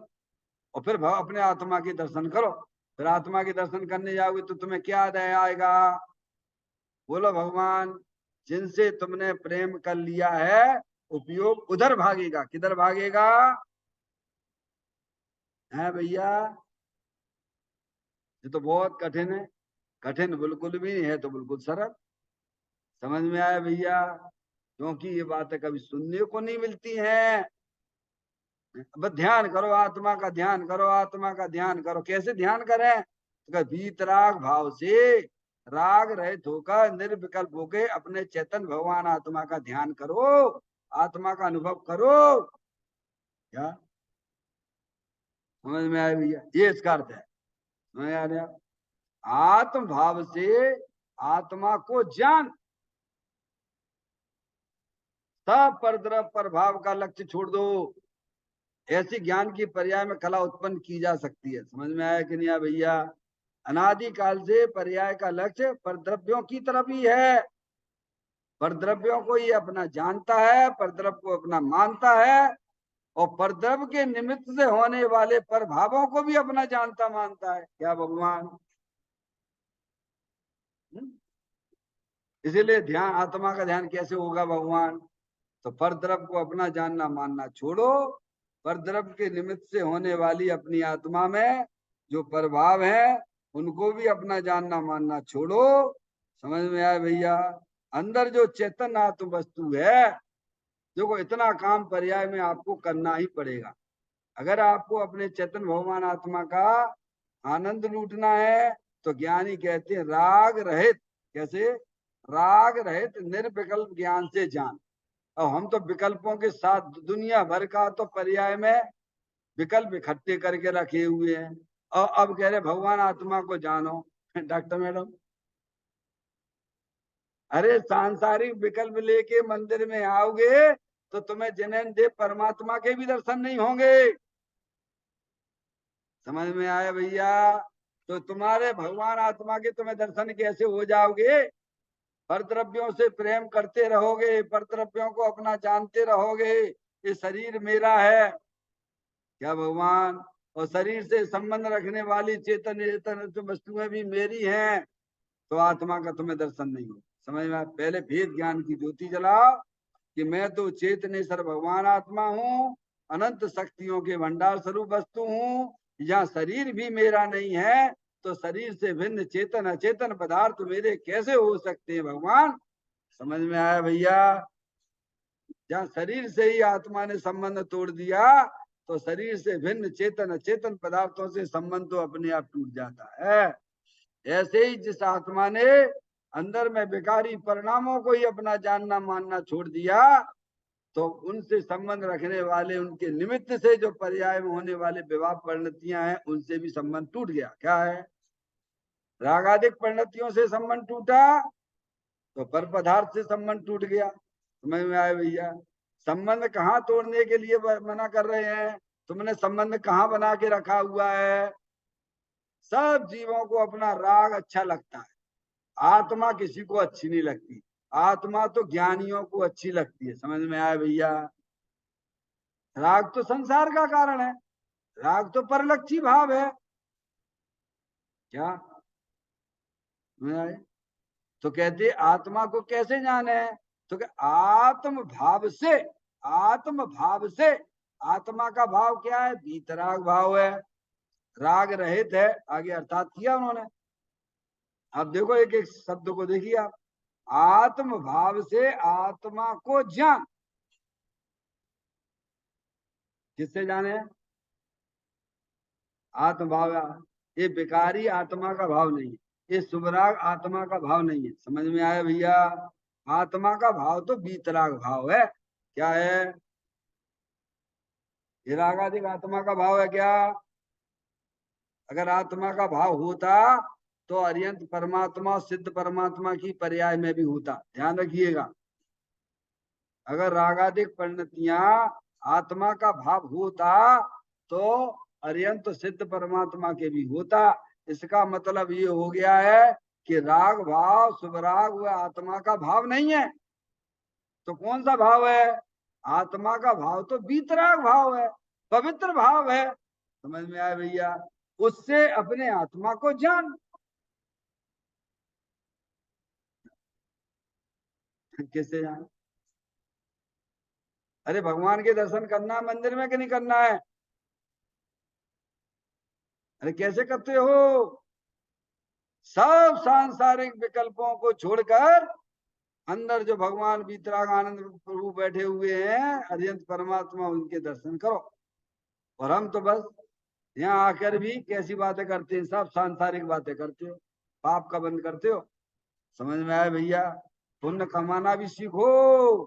और फिर अपने आत्मा के दर्शन करो। फिर आत्मा के दर्शन करने जाओगे तो तुम्हें क्या दया आएगा? बोलो भगवान, जिनसे तुमने प्रेम कर लिया है, उपयोग उधर भागेगा। किधर भागेगा है भैया? ये तो बहुत कठिन है। कठिन बिल्कुल भी नहीं है, तो बिल्कुल सरल। समझ में आया भैया? क्योंकि ये बातें कभी सुनने को नहीं मिलती हैं। बस ध्यान करो, आत्मा का ध्यान करो, आत्मा का ध्यान करो। कैसे ध्यान करें? तो वीतराग भाव से राग रहित होकर निर्विकल्प होकर अपने चेतन भगवान आत्मा का ध्यान करो, आत्मा का अनुभव करो। क्या समझ में आया भैया? ये इसका अर्थ है। समझ आ रहा? आत्म भाव से आत्मा को जान, सब परद्रव प्रभाव का लक्ष्य छोड़ दो। ऐसी ज्ञान की पर्याय में कला उत्पन्न की जा सकती है। समझ में आया कि नहीं आया भैया? अनादि काल से पर्याय का लक्ष्य परद्रव्यों की तरफ ही है। परद्रव्यों को ये अपना जानता है, परद्रव को अपना मानता है, और परद्रव के निमित्त से होने वाले प्रभावों को भी अपना जानता मानता है। क्या भगवान? इसीलिए ध्यान, आत्मा का ध्यान कैसे होगा भगवान? तो परद्रव को अपना जानना मानना छोड़ो, पर द्रव्य के निमित्त से होने वाली अपनी आत्मा में जो प्रभाव है उनको भी अपना जानना मानना छोड़ो। समझ में आया भैया? अंदर जो चेतन आत्म वस्तु है, देखो इतना काम पर्याय में आपको करना ही पड़ेगा। अगर आपको अपने चेतन भगवान आत्मा का आनंद लूटना है तो ज्ञानी कहते हैं राग रहित, कैसे? राग रहित निर्विकल्प ज्ञान से जान। और हम तो विकल्पों के साथ दुनिया भर का तो पर्याय में विकल्प इकट्ठे करके रखे हुए हैं, और अब कह रहे भगवान आत्मा को जानो। डॉक्टर मैडम, अरे सांसारिक विकल्प लेके मंदिर में आओगे तो तुम्हें जिनेन देव परमात्मा के भी दर्शन नहीं होंगे। समझ में आया भैया? तो तुम्हारे भगवान आत्मा के तुम्हें दर्शन कैसे हो जाओगे? पर द्रव्यों से प्रेम करते रहोगे, पर द्रव्यों को अपना जानते रहोगे, ये शरीर मेरा है क्या भगवान, और शरीर से संबंध रखने वाली चेतन चेतन वस्तुएं भी मेरी हैं, तो आत्मा का तुम्हें दर्शन नहीं हो। समझ में? पहले भेद ज्ञान की ज्योति जलाओ कि मैं तो चेतनेश्वर भगवान आत्मा हूँ, अनंत शक्तियों के भंडार स्वरूप वस्तु हूँ, यहाँ शरीर भी मेरा नहीं है, तो शरीर से भिन्न चेतन अचेतन पदार्थ मेरे कैसे हो सकते हैं भगवान? समझ में आया भैया? जहाँ शरीर से ही आत्मा ने संबंध तोड़ दिया तो शरीर से भिन्न चेतन अचेतन पदार्थों से संबंध तो अपने आप टूट जाता है। ऐसे ही जिस आत्मा ने अंदर में विकारी परिणामों को ही अपना जानना मानना छोड़ दिया, तो उनसे संबंध रखने वाले उनके निमित्त से जो पर्याय में होने वाले विवाह परिणतियां हैं उनसे भी संबंध टूट गया। क्या है? रागादिक परिणतियों से संबंध टूटा तो पर पदार्थ से संबंध टूट गया। समझ में आया भैया? संबंध कहाँ तोड़ने के लिए मना कर रहे हैं? तुमने संबंध कहाँ बना के रखा हुआ है? सब जीवों को अपना राग अच्छा लगता है, आत्मा किसी को अच्छी नहीं लगती। आत्मा तो ज्ञानियों को अच्छी लगती है। समझ में आया भैया? राग तो संसार का कारण है, राग तो परलक्षी भाव है। क्या मैं तो कहते आत्मा को कैसे जाने? तो आत्म भाव से, आत्म भाव से। आत्मा का भाव क्या है? वीतराग भाव है, राग रहित है। आगे अर्थात किया उन्होंने। अब देखो एक एक शब्द को देखिए आप। आत्म भाव से आत्मा को जान, किससे जाने? आत्म भाव। ये विकारी आत्मा का भाव नहीं है, ये सुबराग आत्मा का भाव नहीं है। समझ में आया भैया? आत्मा का भाव तो बीतराग भाव है। क्या है? ये रागादिक आत्मा का भाव है क्या? अगर आत्मा का भाव होता तो अर्यंत परमात्मा सिद्ध परमात्मा की पर्याय में भी होता। ध्यान रखिएगा, अगर रागादिक परिणतियां आत्मा का भाव होता तो अर्यंत सिद्ध परमात्मा के भी होता। इसका मतलब ये हो गया है कि राग भाव सुबराग वह आत्मा का भाव नहीं है। तो कौन सा भाव है? आत्मा का भाव तो बीतराग भाव है, पवित्र भाव है। समझ में आया भैया? उससे अपने आत्मा को जान। कैसे जान? अरे भगवान के दर्शन करना है मंदिर में कि नहीं करना है? अरे कैसे करते हो? सब सांसारिक विकल्पों को छोड़कर अंदर जो भगवान वीतराग आनंद प्रभु बैठे हुए हैं अत्यंत परमात्मा, उनके दर्शन करो। और हम तो बस यहाँ आकर भी कैसी बातें करते हैं? सब सांसारिक बातें करते हो, पाप का बंद करते हो। समझ में आया भैया? पुण्य कमाना भी सीखो।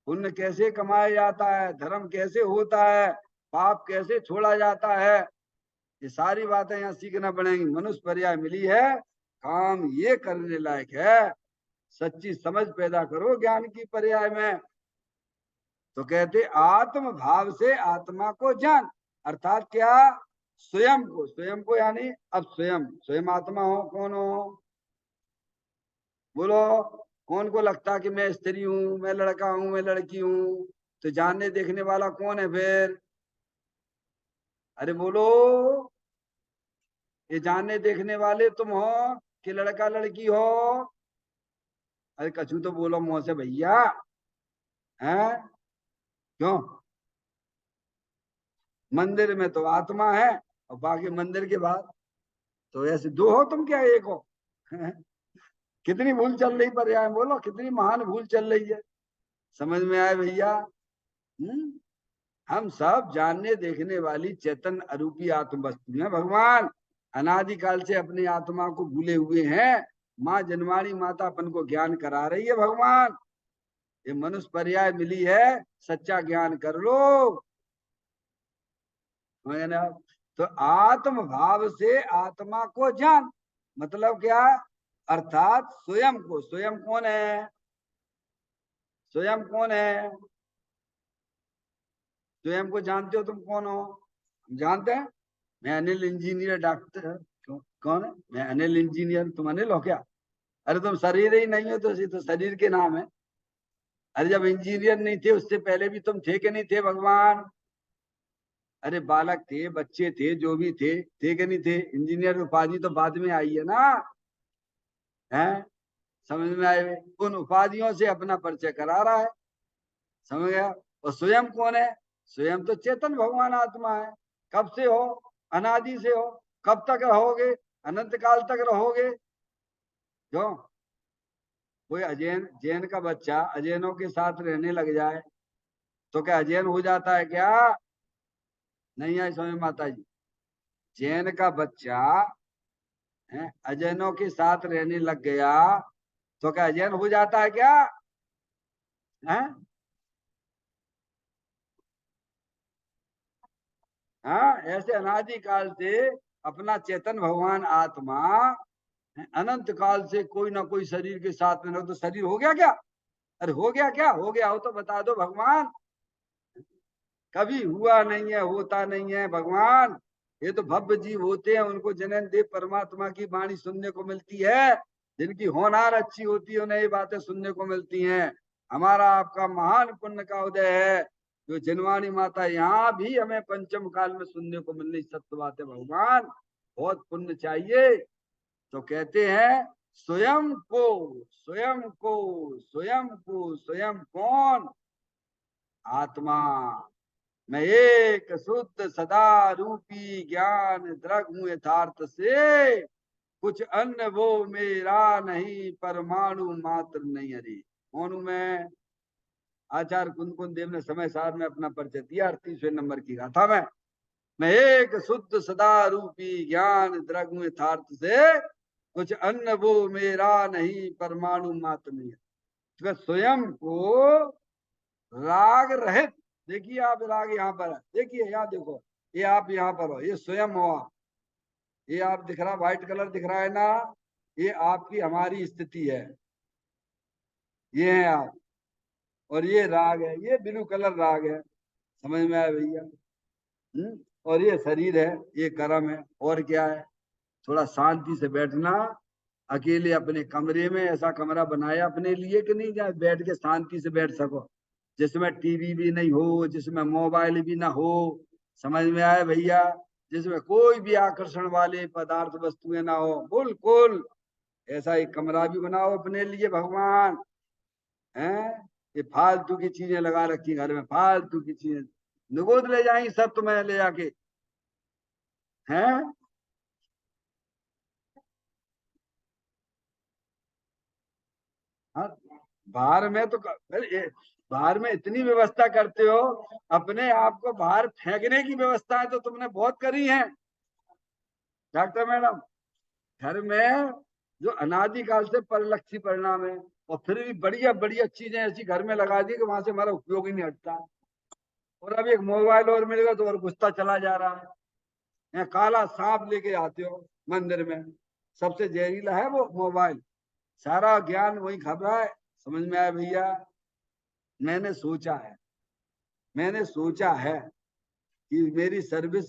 पुण्य कैसे कमाया जाता है, धर्म कैसे होता है, पाप कैसे छोड़ा जाता है, ये सारी बातें यहाँ सीखना पड़ेंगी। मनुष्य पर्याय मिली है, काम ये करने लायक है। सच्ची समझ पैदा करो ज्ञान की पर्याय में। तो कहते आत्म भाव से आत्मा को जान, अर्थात क्या? स्वयं को, स्वयं को यानी अब स्वयं स्वयं आत्मा हो। कौन हो? बोलो। कौन को लगता कि मैं स्त्री हूं, मैं लड़का हूं, मैं लड़की हूं? तो जानने देखने वाला कौन है फिर? अरे बोलो। ये जानने देखने वाले तुम हो कि लड़का लड़की हो? अरे कछु तो बोलो मुंह से भैया। हैं? क्यों? मंदिर में तो आत्मा है और बाकी मंदिर के बाद तो ऐसे दो हो तुम क्या एक हो? कितनी भूल चल रही पर्याय बोलो, कितनी महान भूल चल रही है। समझ में आए भैया? हम सब जानने देखने वाली चेतन अरूपी आत्म वस्तु है। भगवान अनादिकाल से अपनी आत्मा को भूले हुए हैं। माँ जनवाणी माता अपन को ज्ञान करा रही है। भगवान ये मनुष्य पर्याय मिली है, सच्चा ज्ञान कर लो। ना तो आत्म भाव से आत्मा को जान, मतलब क्या? अर्थात स्वयं को, स्वयं कौन है? स्वयं कौन है? स्वयं को जानते हो तुम कौन हो? जानते हैं। मैं अनिल इंजीनियर डॉक्टर। कौन है? मैं अनिल इंजीनियर। तुम अनिल हो क्या? अरे तुम शरीर ही नहीं हो तो तो शरीर के नाम है। अरे जब इंजीनियर नहीं थे उससे पहले भी तुम थे कि नहीं थे भगवान? अरे बालक थे, बच्चे थे, जो भी थे कि नहीं थे? इंजीनियर उपाधि तो बाद में आई है ना। है? समझ में आए? उन उपाधियों से अपना परिचय करा रहा है। समझ गया? और स्वयं कौन है? स्वयं तो चेतन भगवान आत्मा है। कब से हो? अनादि से हो। कब तक रहोगे? अनंत काल तक रहोगे। क्यों? कोई अजैन जैन का बच्चा अजैनों के साथ रहने लग जाए तो क्या अजैन हो जाता है क्या? नहीं है समझ माता जी। जैन का बच्चा है अजैनों के साथ रहने लग गया तो क्या अजैन हो जाता है क्या? है? हाँ, ऐसे अनादि काल से अपना चेतन भगवान आत्मा अनंत काल से कोई ना कोई शरीर के साथ में रहो तो शरीर हो गया क्या? अरे हो गया क्या? हो गया हो तो बता दो भगवान। कभी हुआ नहीं है, होता नहीं है भगवान। ये तो भव्य जीव होते हैं, उनको जनन देव परमात्मा की वाणी सुनने को मिलती है। जिनकी होनार अच्छी होती है उन्हें ये बातें सुनने को मिलती हैं। हमारा आपका महान पुण्य का उदय है जो जनवाणी माता यहाँ भी हमें पंचम काल में सुनने को मिल रही। सत्य बात है भगवान, बहुत पुण्य चाहिए। तो कहते हैं स्वयं को, स्वयं को, स्वयं को, स्वयं कौन? आत्मा। मैं एक शुद्ध सदा रूपी ज्ञान द्रग हूं यथार्थ से, कुछ अन्य वो मेरा नहीं, परमाणु मात्र नहीं। हरी कौन हूं मैं? आचार्य कुंदकुंद देव ने समय सार में अपना परिचय दिया। 38वें नंबर की गाथा में मैं एक शुद्ध सदा रूपी ज्ञान द्रग हूं यथार्थ से, कुछ अन्य वो मेरा नहीं, परमाणु मात्र नहीं। तो स्वयं को राग रहित, देखिए आप राग यहाँ पर है, देखिए यहाँ देखो, ये आप यहाँ पर हो, ये स्वयं हो आप। ये आप दिख रहा, व्हाइट कलर दिख रहा है ना, ये आपकी हमारी स्थिति है। ये है आप, और ये राग है, ये ब्लू कलर राग है। समझ में आया भैया? और ये शरीर है, ये कर्म है। और क्या है? थोड़ा शांति से बैठना, अकेले अपने कमरे में। ऐसा कमरा बनाया अपने लिए कि नहीं जहाँ बैठ के शांति से बैठ सको, जिसमें टीवी भी नहीं हो, जिसमें मोबाइल भी ना हो। समझ में आए भैया? जिसमें कोई भी आकर्षण वाले पदार्थ वस्तुएं ना हो, बिल्कुल ऐसा एक कमरा भी बनाओ अपने लिए भगवान। हैं? ये फालतू की चीजें लगा रखी घर में, फालतू की चीजें निगोद ले जाएंगी सब तुम्हें ले जाके। हैं? हाँ, बाहर में तो बाहर में इतनी व्यवस्था करते हो, अपने आप को बाहर फेंकने की व्यवस्था तो तुमने बहुत करी है डॉक्टर मैडम। घर में जो अनादिकाल से परिलक्षी परिणाम है, और फिर भी बढ़िया बढ़िया चीजें ऐसी घर में लगा दी कि वहां से हमारा उपयोग ही नहीं हटता। और अब एक मोबाइल और मिलेगा तो और घुसता चला जा रहा है। यहाँ काला सांप लेके आते हो मंदिर में, सबसे जहरीला है वो मोबाइल। सारा ज्ञान वही खब रहा है। समझ में आया भैया? मैंने सोचा है, मैंने सोचा है कि मेरी सर्विस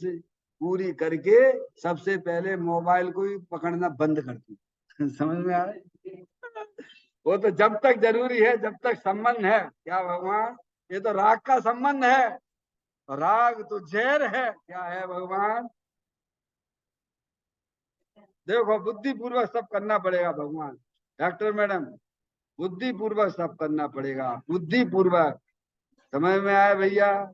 पूरी करके सबसे पहले मोबाइल को ही पकड़ना बंद कर दूं। समझ में आ रहा है? वो तो जब तक जरूरी है, जब तक संबंध है। क्या भगवान? ये तो राग का संबंध है, और राग तो जहर है। क्या है भगवान? देखो बुद्धि पूर्वक सब करना पड़ेगा भगवान। डॉक्टर मैडम, बुद्धि पूर्वक सब करना पड़ेगा, बुद्धि पूर्वक। समझ में आया भैया?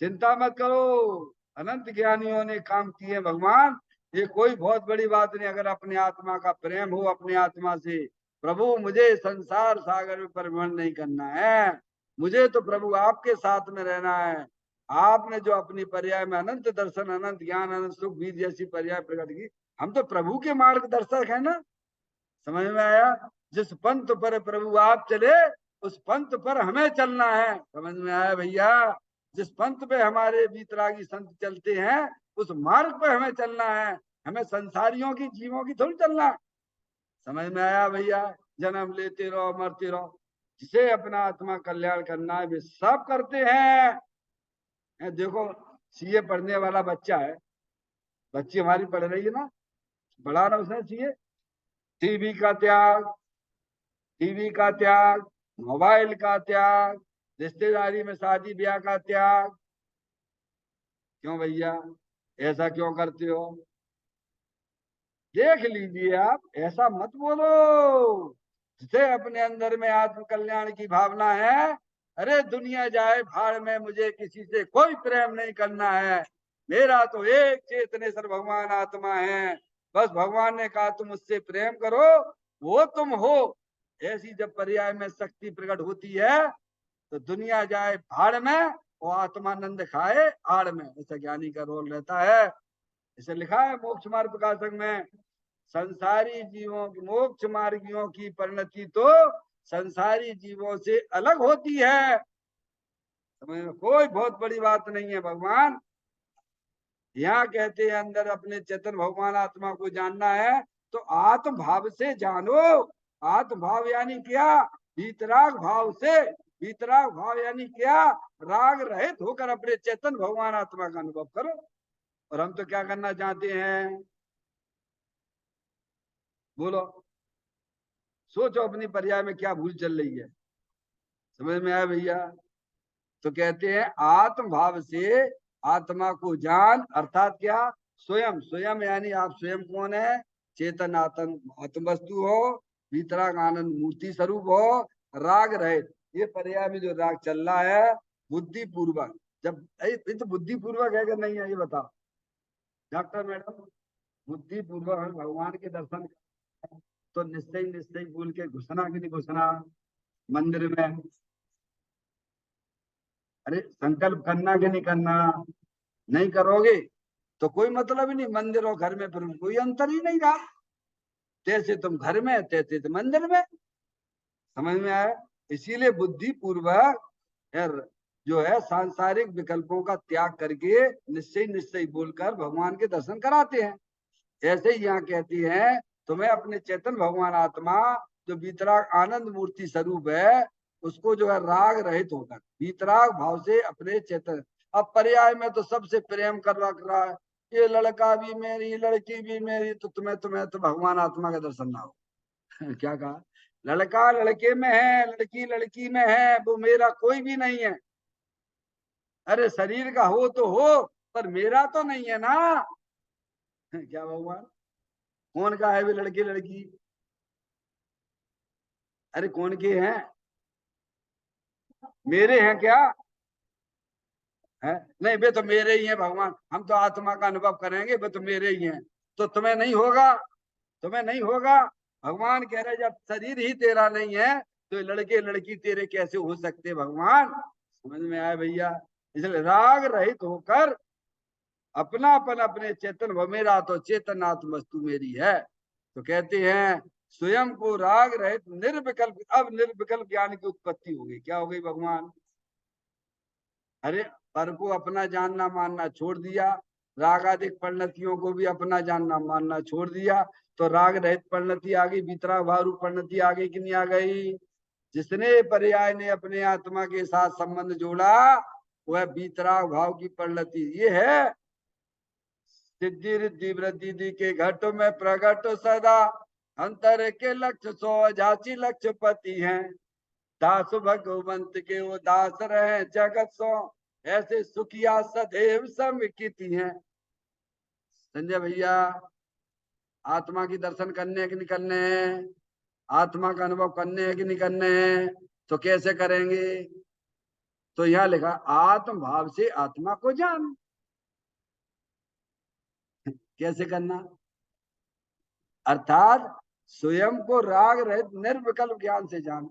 चिंता मत करो, अनंत ज्ञानियों ने काम किए भगवान, ये कोई बहुत बड़ी बात नहीं। अगर अपने आत्मा का प्रेम हो अपने आत्मा से, प्रभु मुझे संसार सागर में परिभ्रमण नहीं करना है, मुझे तो प्रभु आपके साथ में रहना है। आपने जो अपनी पर्याय में अनंत दर्शन, अनंत ज्ञान, अनंत सुख भी जैसी पर्याय प्रकट की, हम तो प्रभु के मार्गदर्शक है ना। समझ में आया? जिस पंथ पर प्रभु आप चले, उस पंथ पर हमें चलना है। समझ में आया भैया? जिस पंथ पे हमारे वीतरागी संत चलते हैं, उस मार्ग पे हमें चलना है। हमें संसारियों की, जीवों की थोड़ी चलना। समझ में आया भैया? जन्म लेते रहो, मरते रहो, जिसे अपना आत्मा कल्याण करना है वे सब करते हैं। देखो, सीए पढ़ने वाला बच्चा है, बच्ची हमारी पढ़ रही है ना, पढ़ा ना उसने सीए। टीवी का त्याग, टीवी का त्याग, मोबाइल का त्याग, रिश्तेदारी में शादी ब्याह का त्याग। क्यों भैया, ऐसा क्यों करते हो? देख लीजिए आप, ऐसा मत बोलो। जिसे अपने अंदर में आत्म कल्याण की भावना है, अरे दुनिया जाए भाड़ में, मुझे किसी से कोई प्रेम नहीं करना है। मेरा तो एक चेतनेश्वर भगवान आत्मा है। बस भगवान ने कहा तुम उससे प्रेम करो, वो तुम हो। ऐसी जब पर्याय में शक्ति प्रकट होती है, तो दुनिया जाए भाड़ में और आत्मानंद खाए आड़ में, ऐसा ज्ञानी का रोल रहता है। इसे लिखा है मोक्ष मार्ग प्रकाशक में, संसारी जीवों की, मोक्ष मार्गियों की परिणति तो संसारी जीवों से अलग होती है। समझ में? कोई बहुत बड़ी बात नहीं है भगवान। यहाँ कहते हैं अंदर अपने चेतन भगवान आत्मा को जानना है, तो आत्म भाव से जानो। आत्म भाव यानी क्या? वीतराग भाव से। वीतराग भाव यानी क्या? राग रहित होकर अपने चेतन भगवान आत्मा का अनुभव करो। और हम तो क्या करना चाहते हैं? बोलो, सोचो अपनी पर्याय में क्या भूल चल रही है। समझ में आया भैया? तो कहते हैं आत्म भाव से आत्मा को जान, अर्थात क्या? स्वयं, स्वयं यानी आप स्वयं कौन है? चेतन आत्म आत्म वस्तु हो, वितराग आनंद मूर्ति स्वरूप हो, राग रहित। ये पर्याय में जो राग चल रहा है, बुद्धि पूर्वक। जब ये तो बुद्धि पूर्वक है कि नहीं है, ये बताओ डॉक्टर मैडम। बुद्धि पूर्वक हम भगवान के दर्शन करें, तो निश्चय निश्चय बोल के घुसना कि नहीं घुसना मंदिर में? अरे संकल्प करना कि नहीं करना? नहीं करोगे तो कोई मतलब ही नहीं। मंदिर और घर में फिर कोई अंतर ही नहीं रहा। जैसे तुम घर में, तैसे तुम मंदिर में। समझ में आया? इसीलिए बुद्धि पूर्वक जो है सांसारिक विकल्पों का त्याग करके निश्चय निश्चय बोलकर भगवान के दर्शन कराते हैं। ऐसे ही यहाँ कहती है, तुम्हें अपने चेतन भगवान आत्मा जो वीतराग आनंद मूर्ति स्वरूप है, उसको जो है राग रहित होकर वीतराग भाव से अपने चेतन। अब पर्याय में तो सबसे प्रेम कर रख रहा है, ये लड़का भी मेरी, लड़की भी मेरी, तो तुम्हें तुम्हें तो भगवान आत्मा का दर्शन ना हो। क्या कहा? लड़का लड़के में है, लड़की लड़की में है, वो मेरा कोई भी नहीं है। अरे शरीर का हो तो हो, पर मेरा तो नहीं है ना। क्या भगवान? कौन का है भी लड़की लड़की? अरे कौन के हैं? मेरे हैं क्या? है? नहीं, वे तो मेरे ही हैं भगवान। हम तो आत्मा का अनुभव करेंगे, वे तो मेरे ही हैं। तो तुम्हें नहीं होगा, तुम्हें नहीं होगा। भगवान कह रहे जब शरीर ही तेरा नहीं है, तो लड़के लड़की तेरे कैसे हो सकते भगवान? समझ में आया भैया? इसलिए राग रहित होकर अपनापन अपने चेतन व मेरा तो चेतन आत्म वस्तु मेरी है। तो कहते हैं स्वयं को राग रहित निर्विकल्प, अब निर्विकल्प ज्ञान की उत्पत्ति हो गई। क्या हो गई भगवान? अरे पर को अपना जानना मानना छोड़ दिया, रागाधिक परिणतियों को भी अपना जानना मानना छोड़ दिया, तो राग रहित परिणति आ गई, वितराग भाव परिणति आ गई कि नहीं आ गई? जिसने पर्याय ने अपने आत्मा के साथ संबंध जोड़ा, वह वितराग भाव की परिणति ये है। सिद्धि रिद्धि वृद्धि के घट में प्रगट सदा, अंतर के लक्ष्य सो जाची लक्ष्य पति हैं। दास भगवंत के वो दास रहे जगत सो, ऐसे सुखिया सदैव समिति हैं। संजय भैया, आत्मा की दर्शन करने के निकलने हैं, आत्मा का अनुभव करने हैं कि नहीं करने हैं? तो कैसे करेंगे? तो यहाँ लिखा आत्म भाव से आत्मा को जान। कैसे करना? अर्थात स्वयं को राग रहित निर्विकल्प ज्ञान से जान।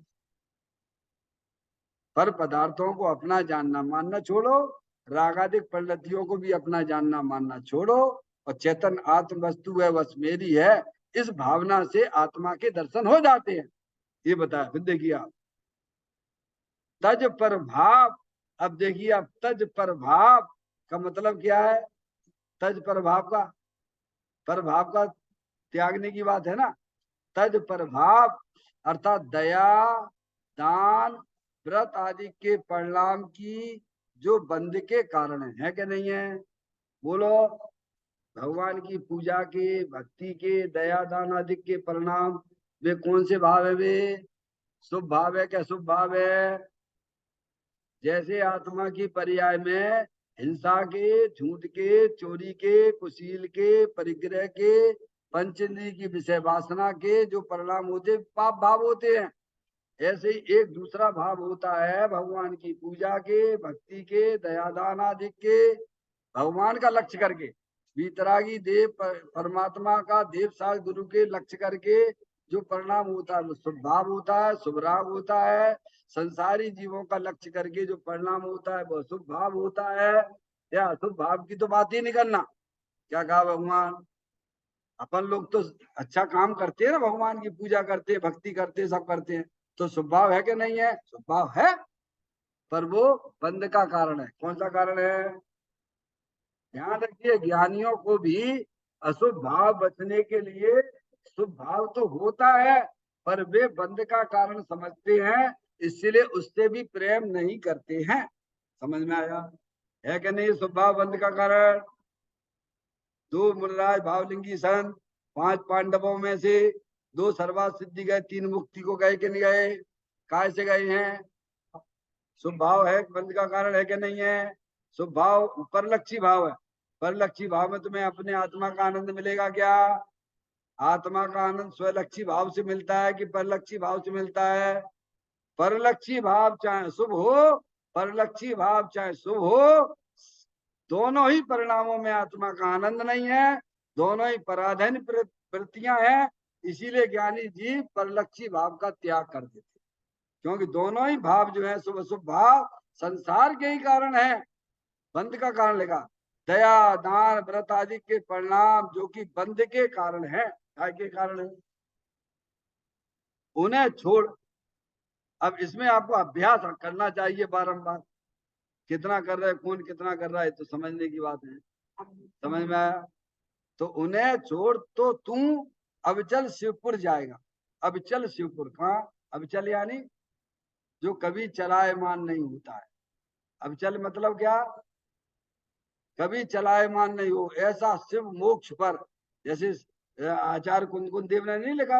पर पदार्थों को अपना जानना मानना छोड़ो, रागादिक प्रवृत्तियों को भी अपना जानना मानना छोड़ो, और चेतन आत्म वस्तु है, बस मेरी है, इस भावना से आत्मा के दर्शन हो जाते हैं। ये बताया। फिर देखिए आप, तज पर भाव। अब देखिए आप, तज पर भाव का मतलब क्या है? तज पर भाव का, पर भाव का त्यागने की बात है ना। तज पर भाव अर्थात दया, दान, व्रत आदि के परिणाम की जो बंध के कारण है कि नहीं है? बोलो। भगवान की पूजा के, भक्ति के, दया दान आदि के परिणाम वे कौन से भाव है? वे शुभ भाव है क्या शुभ भाव है? जैसे आत्मा की पर्याय में हिंसा के, झूठ के, चोरी के, कुशील के, परिग्रह के, पंचेंद्रिय की विषय वासना के जो परिणाम होते पाप भाव होते हैं, ऐसे ही एक दूसरा भाव होता है भगवान की पूजा के, भक्ति के, दयादान आदि के, भगवान का लक्ष्य करके, वीतरागी देव परमात्मा का देव साल गुरु के लक्ष्य करके जो परिणाम होता है वो शुभ भाव होता है, शुभ राग होता है। संसारी जीवों का लक्ष्य करके जो परिणाम होता है वो शुभ भाव होता है। या अशुभ भाव की तो बात ही नहीं करना। क्या कहा भगवान? अपन लोग तो अच्छा काम करते हैं ना, भगवान की पूजा करते हैं, भक्ति करते हैं, सब करते हैं, तो शुभ भाव है कि नहीं है? शुभ भाव है, पर वो बंध का कारण है। कौन सा कारण है? ध्यान रखिए, ज्ञानियों को भी अशुभ भाव बचने के लिए शुभ भाव तो होता है, पर वे बंध का कारण समझते हैं, इसलिए उससे भी प्रेम नहीं करते हैं। समझ में आया है कि नहीं? शुभ भाव बंध का कारण। दो मुनराज भावलिंगी संत, 5 पांडवों में से 2 सर्वात सिद्धि गए, 3 मुक्ति को गए कि नहीं गए? काय से गए हैं? शुभ भाव है, बंध का कारण है कि नहीं है? शुभ भाव परलक्षी भाव है। परलक्षी भाव में तुम्हें अपने आत्मा का आनंद मिलेगा क्या? आत्मा का आनंद स्वलक्षी भाव से मिलता है कि परलक्षी भाव से मिलता है? परलक्षी भाव चाहे शुभ हो, परलक्षी भाव चाहे शुभ हो, दोनों ही परिणामों में आत्मा का आनंद नहीं है, दोनों ही पराधीन वृत्तियां हैं। इसीलिए ज्ञानी जी परलक्षी भाव का त्याग कर देते, क्योंकि दोनों ही भाव जो है शुभ अशुभ भाव संसार के ही कारण है। बंध का कारण लेगा दया दान व्रत आदि के परिणाम जो कि बंध के कारण है। काय के कारण है? उन्हें छोड़। अब इसमें आपको अभ्यास करना चाहिए बारंबार। कितना कर रहे, कौन कितना कर रहा है तो समझने की बात है। समझ में आया? तो उन्हें छोड़ तो तू अविचल शिवपुर जाएगा। अविचल शिवपुर कहाँ? अविचल यानी जो कभी चलायमान नहीं होता है। अविचल मतलब क्या? कभी चलायमान नहीं हो, ऐसा शिव मोक्ष पर। जैसे आचार्य कुंदकुंद देव ने नहीं लिखा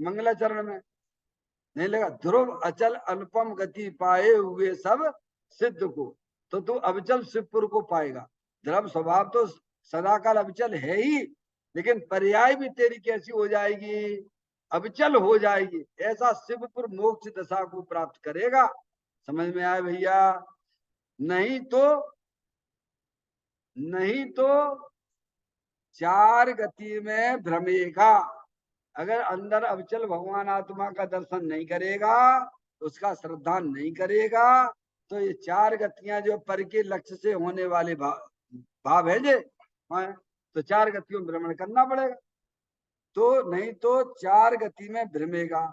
मंगलाचरण में, नहीं लिखा ध्रुव अचल अनुपम गति पाए हुए सब सिद्ध को, तो तू अविचल शिवपुर को पाएगा। ध्रुव स्वभाव तो सदाकाल अविचल है ही, लेकिन पर्याय भी तेरी कैसी हो जाएगी? अविचल हो जाएगी। ऐसा शिवपुर मोक्ष दशा को प्राप्त करेगा। समझ में आया भैया? नहीं तो, नहीं तो चार गति में भ्रमेगा। अगर अंदर अविचल भगवान आत्मा का दर्शन नहीं करेगा, उसका श्रद्धा नहीं करेगा, तो ये चार गतियां जो पर के लक्ष्य से होने वाले भाव है जे, तो चार गतियों में भ्रमण करना पड़ेगा। तो नहीं तो चार गति में भ्रमेगा,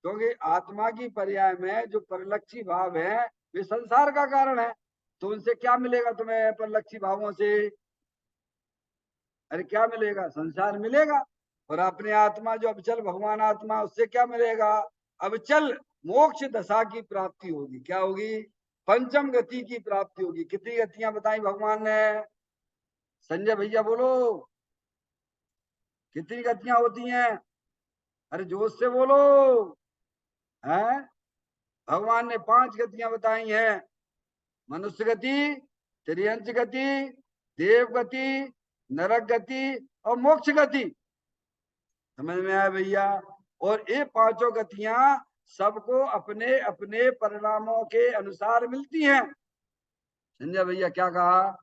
क्योंकि आत्मा की पर्याय में जो परलक्षी भाव है वे संसार का कारण है। तो उनसे क्या मिलेगा तुम्हें? परलक्षी भावों से अरे क्या मिलेगा? संसार मिलेगा। और अपने आत्मा जो अविचल भगवान आत्मा, उससे क्या मिलेगा? अविचल मोक्ष दशा की प्राप्ति होगी। क्या होगी? पंचम गति की प्राप्ति होगी। कितनी गतियां बताई भगवान ने? संजय भैया बोलो, कितनी गतियां होती हैं? अरे जोश से बोलो। हैं? भगवान ने 5 गतियां बताई हैं। मनुष्य गति, त्रियंच गति, देव गति, नरक गति और मोक्ष गति। समझ में आया भैया? और ये पांचों गतियां सबको अपने अपने परिणामों के अनुसार मिलती हैं। संजय भैया क्या कहा?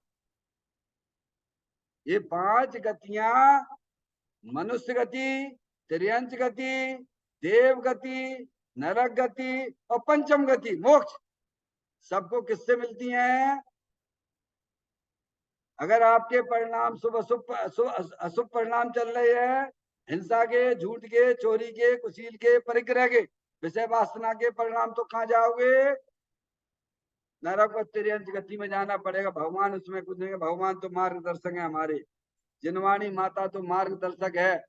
ये 5 गतियां, मनुष्य गति, त्रियंच गति, देव गति, नरक गति और पंचम गति मोक्ष, सबको किससे मिलती हैं? अगर आपके परिणाम शुभ अशुभ अशुभ परिणाम चल रहे हैं, हिंसा के, झूठ के, चोरी के, कुशील के, परिग्रह के, विषय वासना के परिणाम, तो कहां जाओगे? नरक और तिर्यंच गति में जाना पड़ेगा। भगवान उसमें कुछ नहीं, भगवान तो मार्गदर्शक है हमारे, जिनवाणी माता तो मार्गदर्शक है।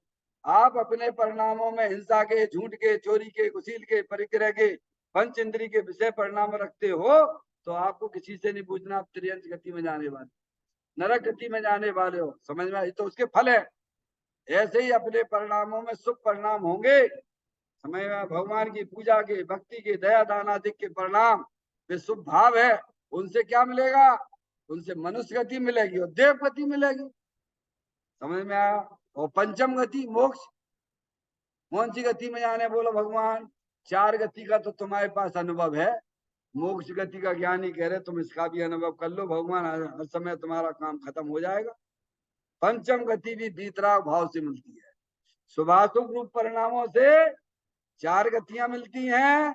आप अपने परिणामों में हिंसा के, झूठ के, चोरी के, कुशील के, परिग्रह के, पंच इंद्री के विषय परिणाम रखते हो, तो आपको किसी से नहीं पूछना, आप त्रियंच गति में जाने वाले, नरक गति में जाने वाले हो। समझ में आई? तो उसके फल है। ऐसे ही अपने परिणामों में शुभ परिणाम होंगे, समझ में? भगवान की पूजा के, भक्ति के, दया दान आदि के परिणाम, वे शुभ भाव है, उनसे क्या मिलेगा? उनसे मनुष्य गति मिलेगी और देव गति मिलेगी। समझ में आया? और पंचम गति मोक्ष, कौन सी गति में जाने बोलो भगवान? 4 गति का तो तुम्हारे पास अनुभव है, मोक्ष गति का ज्ञान ही कह रहे, तुम इसका भी अनुभव कर लो, भगवान हर समय तुम्हारा काम खत्म हो जाएगा। पंचम गति भी वीतराग भाव से मिलती है। शुभाशुभ रूप परिणामों से 4 गतियां मिलती हैं,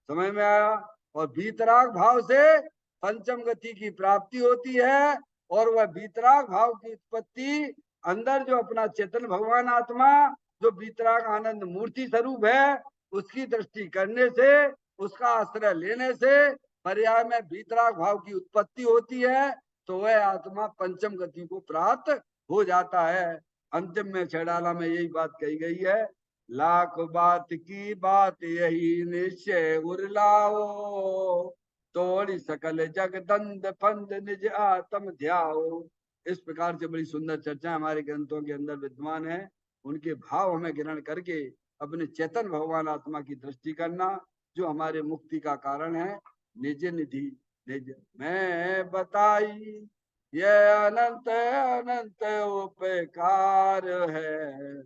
समझ में आया? और वीतराग भाव से पंचम गति की प्राप्ति होती है। और वह वीतराग भाव की उत्पत्ति अंदर जो अपना चेतन भगवान आत्मा, जो वीतराग आनंद मूर्ति स्वरूप है, उसकी दृष्टि करने से, उसका आश्रय लेने से पर्याय में वीतराग भाव की उत्पत्ति होती है, तो वह आत्मा पंचम गति को प्राप्त हो जाता है। अंतिम में छेड़ाला में यही बात कही गई है, लाख बात की बात यही निश्चय उरलाओ, तोड़ी सकल जगदंद फंद निज आत्म ध्याओ। इस प्रकार से बड़ी सुंदर चर्चा हमारे ग्रंथों के अंदर विद्यमान है। उनके भाव हमें ग्रहण करके अपने चेतन भगवान आत्मा की दृष्टि करना, जो हमारे मुक्ति का कारण है। निज निधि निज मैं बताई, यह अनंत अनंत उपकार है,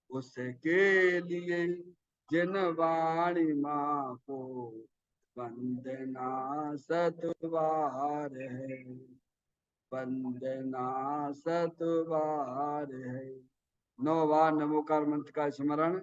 उसके लिए जिन वाणी माँ को वंदना सतबार है, वंदना सतबार है। 9 बार नमोकार मंत्र का स्मरण